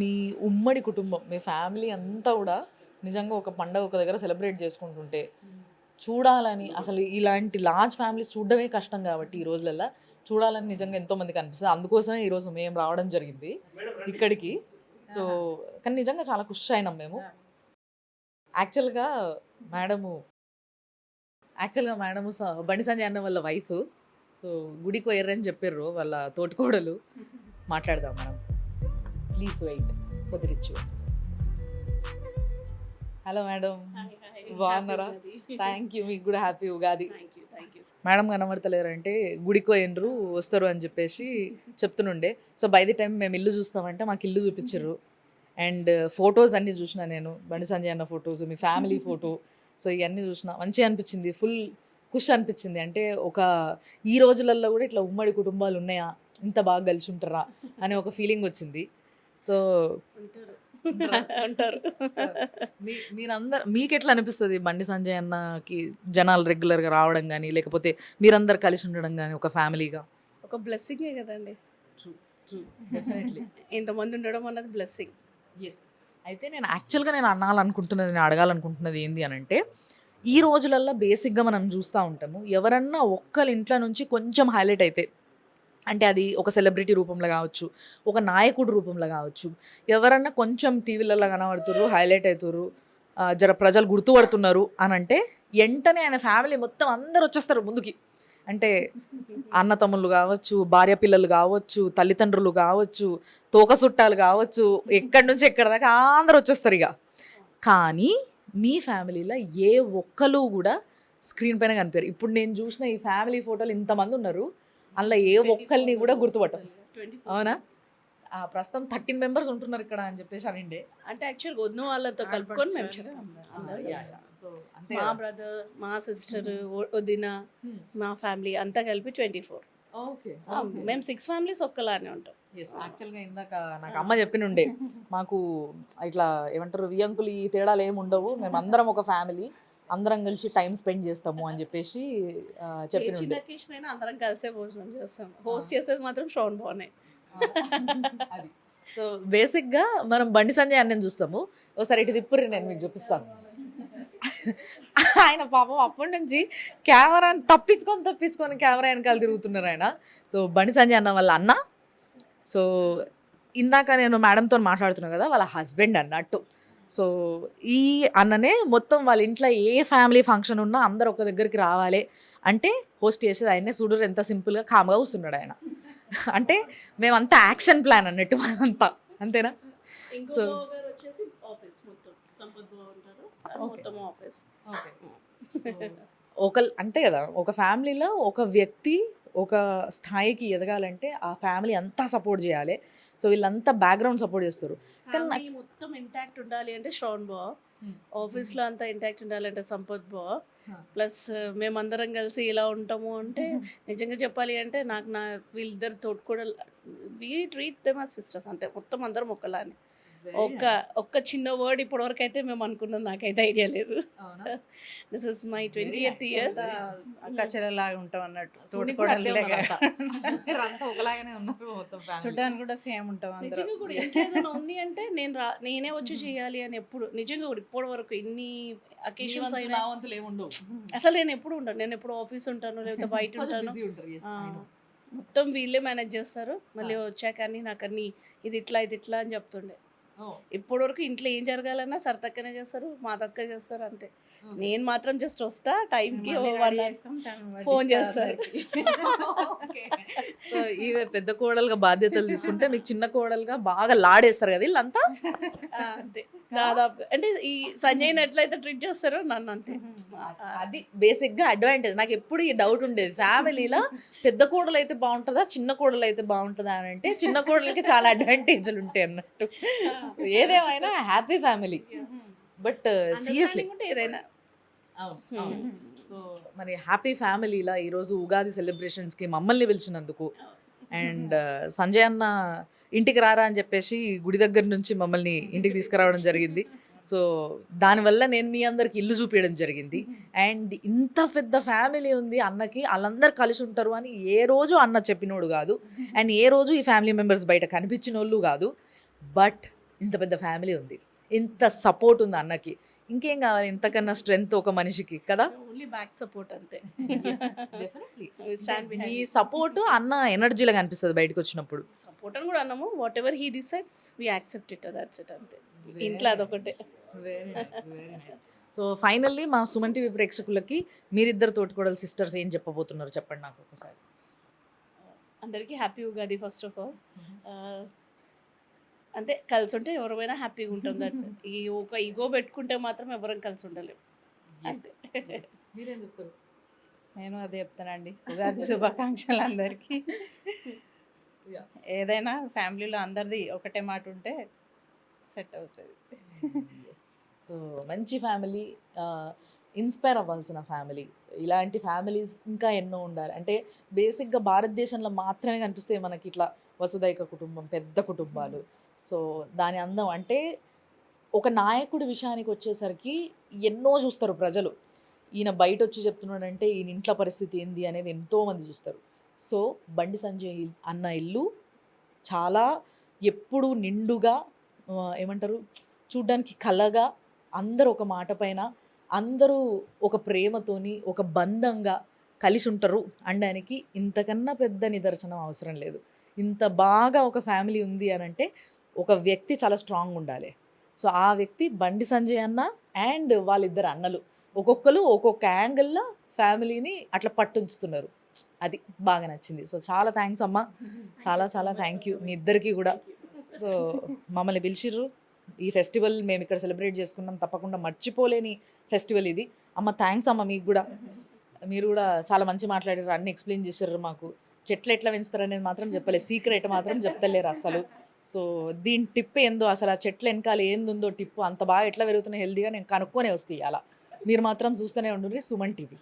మీ ఉమ్మడి కుటుంబం, మీ ఫ్యామిలీ అంతా కూడా నిజంగా ఒక పండగ ఒక దగ్గర సెలబ్రేట్ చేసుకుంటుంటే చూడాలని, అసలు ఇలాంటి లార్జ్ ఫ్యామిలీస్ చూడడమే కష్టం కాబట్టి ఈ రోజులలో చూడాలని నిజంగా ఎంతోమందికి అనిపిస్తుంది. అందుకోసమే ఈరోజు మేము రావడం జరిగింది ఇక్కడికి. సో కానీ నిజంగా చాలా ఖుషి అయినాం మేము. యాక్చువల్గా మేడము బండి సంజయ్ అన్న వాళ్ళ వైఫ్. సో గుడికి పోయారని చెప్పారు వాళ్ళ తోటికోడలు. మాట్లాడదాం మనం. Please wait for the rituals. Hello madam, బాగున్నారా? Thank you. మీకు కూడా హ్యాపీ ఉగాది. మేడం కనబడతలేరంటే గుడికి పోయినరు వస్తారు అని చెప్పేసి చెప్తుండే. సో బై ది టైం మేము ఇల్లు చూస్తామంటే మాకు ఇల్లు చూపించారు. అండ్ ఫొటోస్ అన్నీ చూసిన నేను, బండి సంజయ్ అన్న ఫొటోస్, మీ ఫ్యామిలీ ఫోటో. సో ఇవన్నీ చూసిన మంచిగా అనిపించింది, ఫుల్ ఖుషి అనిపించింది. అంటే ఒక ఈ రోజులలో కూడా ఇట్లా ఉమ్మడి కుటుంబాలు ఉన్నాయా, ఇంత బాగా కలిసి ఉంటారా అనే ఒక ఫీలింగ్ వచ్చింది. సో
అంటారు.
మీరందరు మీకు ఎట్లా అనిపిస్తుంది బండి సంజయ్ అన్నకి జనాలు రెగ్యులర్గా రావడం కానీ, లేకపోతే మీరందరు కలిసి ఉండడం కానీ ఒక ఫ్యామిలీగా?
ఒక బ్లెస్సింగే కదండి,
డెఫినెట్లీ
ఇంతమంది ఉండడం అన్నది బ్లెస్సింగ్.
ఎస్. అయితే నేను యాక్చువల్గా నేను అడగాలనుకుంటున్నది ఏంది అని అంటే, ఈ రోజులల్లో బేసిక్గా మనం చూస్తూ ఉంటాము, ఎవరన్నా ఒక్కరి ఇంట్లో నుంచి కొంచెం హైలైట్ అయితే, అంటే అది ఒక సెలబ్రిటీ రూపంలో కావచ్చు, ఒక నాయకుడు రూపంలో కావచ్చు, ఎవరన్నా కొంచెం టీవీలలో కనబడుతుర్రు, హైలైట్ అవుతుర్రు, జర ప్రజలు గుర్తుపడుతున్నారు అని అంటే వెంటనే ఆయన ఫ్యామిలీ మొత్తం అందరు వచ్చేస్తారు ముందుకి. అంటే అన్న తమ్ముళ్ళు కావచ్చు, భార్య పిల్లలు కావచ్చు, తల్లిదండ్రులు కావచ్చు, తోక చుట్టాలు కావచ్చు, ఎక్కడి నుంచి ఎక్కడి దాకా అందరు వచ్చేస్తారు ఇక. కానీ మీ ఫ్యామిలీలో ఏ ఒక్కరు కూడా స్క్రీన్ పైన కనిపారు. ఇప్పుడు నేను చూసిన ఈ ఫ్యామిలీ ఫోటోలు ఇంతమంది ఉన్నారు, అందులో ఏ ఒక్కరిని కూడా గుర్తుపట్టం. అవునా? ప్రస్తుతం 13 మెంబర్స్ ఉంటున్నారు ఇక్కడ అని చెప్పేసి అనిండే.
అంటే యాక్చువల్గా వదిన వాళ్ళతో కలుపుకొని మేము చెప్పాము. మా బ్రదర్, మా సిస్టర్, వదిన, మా ఫ్యామిలీ అంతా కలిపి 24.
ఓకే.
మేము 6 ఫ్యామిలీస్ ఒక్కలానే ఉంటాం.
యాక్చువల్గా ఇందాక నాకు అమ్మ చెప్పినుండే, మాకు ఇట్లా ఏమంటారు వియంకులు ఈ తేడాలు ఏమి ఉండవు, మేము అందరం ఒక ఫ్యామిలీ, అందరం కలిసి టైం స్పెండ్ చేస్తాము అని చెప్పేసి చెప్పినుండే.
చిన్న అకేషన్ అయినా అందరం కలిసే భోజనం చేస్తాం. హోస్ట్ చేసేది మాత్రం శ్రవణ్ బాగున్నాయి.
అది. సో బేసిక్గా మనం బండి సంజయ్ అన్నని చూస్తాము. ఒకసారి ఇటు తిప్పుర్రి, నేను మీకు చూపిస్తాను. ఆయన పాపం అప్పటి నుంచి కెమెరాని తప్పించుకొని కెమెరా వెనకాల తిరుగుతున్నారు ఆయన. సో బండి సంజయ్ అన్న వాళ్ళ అన్న. సో ఇందాక నేను మేడంతో మాట్లాడుతున్నాను కదా, వాళ్ళ హస్బెండ్ అన్నట్టు. సో ఈ అన్ననే మొత్తం వాళ్ళ ఇంట్లో ఏ ఫ్యామిలీ ఫంక్షన్ ఉన్నా అందరు ఒక దగ్గరికి రావాలి అంటే హోస్ట్ చేసేది ఆయనే. చూడరు ఎంత సింపుల్గా కామ్గా కూర్చున్నాడు ఆయన. అంటే మేమంతా యాక్షన్ ప్లాన్ అన్నట్టు అంతా, అంతేనా?
సో వచ్చేసి ఆఫీస్ మొత్తం సంపత్ బాబు ఉంటారు, మొత్తం ఆఫీస్.
అంతే కదా, ఒక ఫ్యామిలీలో ఒక వ్యక్తి ఒక స్థాయికి ఎదగాలంటే ఆ ఫ్యామిలీ అంతా సపోర్ట్ చేయాలి. సో వీళ్ళంతా బ్యాక్గ్రౌండ్ సపోర్ట్ చేస్తారు.
కానీ మొత్తం ఇంటాక్ట్ ఉండాలి అంటే శ్రవణ్ బా, ఆఫీస్లో అంతా ఇంటాక్ట్ ఉండాలంటే సంపత్ బా, ప్లస్ మేమందరం కలిసి ఇలా ఉంటాము అంటే నిజంగా చెప్పాలి అంటే వీళ్ళిద్దరు తోటి కూడా we treat them as sisters. అంతే, మొత్తం అందరం ఒకలానే. ఒక్క చిన్న వర్డ్ ఇప్పటివరకు అయితే మేము అనుకున్నాం, నాకైతే ఐడియా లేదు. This is my 20th year.
అక్క చెల్లెలాగా ఉంటాం అన్నట్టు.
చూడడానికి కూడా అట్లే ఉన్నారంతా. మీరంతా ఒకలాగానే ఉన్నారు మొత్తం family.
చూడడానికి కూడా సేమ్ ఉంటాం అందరం.
నిజంగా కూడా ఇంట్లో ఏదైనా ఉంది అంటే నేనే వచ్చి చేయాలి అని ఎప్పుడు, నిజంగా కూడా ఇప్పటి వరకు ఇన్ని
మీ
అకేషన్స్
వంతు,
అయినా
నా వంతులు ఏమి ఉండవు.
అసలు నేను ఎప్పుడు ఉంటాను, నేను ఎప్పుడు ఆఫీస్ ఉంటాను లేకపోతే బయట
కొంచెం
ఉంటాను.
busy ఉంటారు, yes, I know.
మొత్తం వీళ్ళే మేనేజ్ చేస్తారు. మళ్ళీ వచ్చాక అన్ని నాకు అన్ని ఇది ఇట్లా అని చెప్తుండే.
Oh,
ఇప్పటి వరకు ఇంట్లో ఏం జరగాలన్నా సర్తక్కనే చేస్తారు, మా తక్క చేస్తారు అంతే. నేను మాత్రం జస్ట్ వస్తా టైంకి
మమ్మీ
1
రెడీ
hour
చేస్తాం, తను
ఫోన్
వడ్డిస్తా
చేస్తారు.
okay. సో ఈమె పెద్ద కోడలుగా బాధ్యతలు తీసుకుంటే మీకు చిన్న కోడలుగా బాగా లాడేస్తారు కదా వీళ్ళంతా.
అంతే దాదాపు. అంటే ఈ సంజయ్ని ఎట్లయితే ట్రీట్ చేస్తారో నన్ను అంతే.
అది బేసిక్ గా అడ్వాంటేజ్. నాకు ఎప్పుడు ఈ డౌట్ ఉండేది, ఫ్యామిలీలో పెద్ద కోడలు అయితే బాగుంటుందా చిన్న కోడలు అయితే బాగుంటుందా అని. అంటే చిన్న కోడలకి చాలా అడ్వాంటేజ్లు ఉంటాయి అన్నట్టు. So, ఏదేమైనా happy family. But seriously
Understanding ఉంటే ఏదైనా.
అవును. సో మరి హ్యాపీ ఫ్యామిలీలా ఈరోజు ఉగాది సెలబ్రేషన్స్కి మమ్మల్ని పిలిచినందుకు, అండ్ సంజయ్ అన్న ఇంటికి రారా అని చెప్పేసి గుడి దగ్గర నుంచి మమ్మల్ని ఇంటికి తీసుకురావడం జరిగింది. సో దానివల్ల నేను మీ అందరికి ఇల్లు చూపించడం జరిగింది. అండ్ ఇంత పెద్ద ఫ్యామిలీ ఉంది అన్నకి, వాళ్ళందరూ కలిసి ఉంటారు అని ఏ రోజు అన్న చెప్పినోడు కాదు, అండ్ ఏ రోజు ఈ ఫ్యామిలీ మెంబర్స్ బయట కనిపించిన వాళ్ళు కాదు. బట్ ఇంత పెద్ద ఫ్యామిలీ ఉంది, ఇంత సపోర్ట్ ఉంది అన్నకి. ఇంకేం కావాలి ఇంతకన్నా స్ట్రెంగ్త్ ఒక మనిషికి కదా.
ఓన్లీ బ్యాక్ సపోర్ట్ అంతే.
Definitely.
Stand
me
behind
support అన్న ఎనర్జీలాగా అనిపిస్తుంది బయటకు వచ్చినప్పుడు.
సపోర్ట్ అని కూడా అన్నాము. Whatever he decides we accept it, that's it అంతే. ఇంట్లో అదొకటే.
సో ఫైనల్లీ మా సుమన్ టీవీ ప్రేక్షకులకి మీరిద్దరు తోటికోడలు సిస్టర్స్ ఏం చెప్పబోతున్నారు చెప్పండి నాకు ఒకసారి.
అందరికీ happy Ugadi first of all. అంతే, కలిసి ఉంటే ఎవరైనా హ్యాపీగా ఉంటాం. దట్స్ ఈ ఒక ఈగో పెట్టుకుంటే మాత్రం ఎవరం కలిసి ఉండలేము అంతే.
మీరేం చెప్తారు?
నేను అదే చెప్తానండి, ఉగాది శుభాకాంక్షలు అందరికీ. ఏదైనా ఫ్యామిలీలో అందరిది ఒకటే మాట ఉంటే సెట్ అవుతుంది.
సో మంచి ఫ్యామిలీ, ఇన్స్పైర్ అవ్వాల్సిన ఫ్యామిలీ. ఇలాంటి ఫ్యామిలీస్ ఇంకా ఎన్నో ఉండాలి. అంటే బేసిక్గా భారతదేశంలో మాత్రమే కనిపిస్తాయి మనకి ఇట్లా వసుదైక కుటుంబం, పెద్ద కుటుంబాలు. సో దాని అందం అంటే ఒక నాయకుడి విషయానికి వచ్చేసరికి ఎన్నో చూస్తారు ప్రజలు. ఈయన బయట వచ్చి చెప్తున్నాడంటే ఈయన ఇంట్లో పరిస్థితి ఏంది అనేది ఎంతోమంది చూస్తారు. సో బండి సంజయ్ అన్న ఇల్లు చాలా ఎప్పుడు నిండుగా ఏమంటారు, చూడ్డానికి కళగా, అందరూ ఒక మాట పైన, అందరూ ఒక ప్రేమతోని ఒక బంధంగా కలిసి ఉంటారు అనడానికి ఇంతకన్నా పెద్ద నిదర్శనం అవసరం లేదు. ఇంత బాగా ఒక ఫ్యామిలీ ఉంది అని అంటే ఒక వ్యక్తి చాలా స్ట్రాంగ్ ఉండాలి. సో ఆ వ్యక్తి బండి సంజయ్ అన్న అండ్ వాళ్ళిద్దరు అన్నలు ఒక్కొక్కరు ఒక్కొక్క యాంగిల్లో ఫ్యామిలీని అట్లా పట్టుంచుతున్నారు. అది బాగా నచ్చింది. సో చాలా థ్యాంక్స్ అమ్మ, చాలా చాలా థ్యాంక్ యూ మీ ఇద్దరికి కూడా. సో మమ్మల్ని పిలిచిర్రు, ఈ ఫెస్టివల్ మేము ఇక్కడ సెలబ్రేట్ చేసుకున్నాం, తప్పకుండా మర్చిపోలేని ఫెస్టివల్ ఇది. అమ్మ థ్యాంక్స్ అమ్మ మీకు కూడా. మీరు కూడా చాలా మంచి మాట్లాడారు, అన్నీ ఎక్స్ప్లెయిన్ చేశారు మాకు. చెట్లు ఎట్లా పెంచుతారు అనేది మాత్రం చెప్పలేదు, సీక్రెట్ మాత్రం చెప్తలేరు అసలు. సో దీని టిప్ ఏందో, అసలు ఆ చెట్లు వెనకాల ఏందుందో టిప్పు, అంత బాగా ఎట్లా పెరుగుతున్నాయి హెల్దీగా నేను కనుక్కొనే వస్తాయి. అలా మీరు మాత్రం చూస్తూనే ఉండండి సుమన్ టీవీ.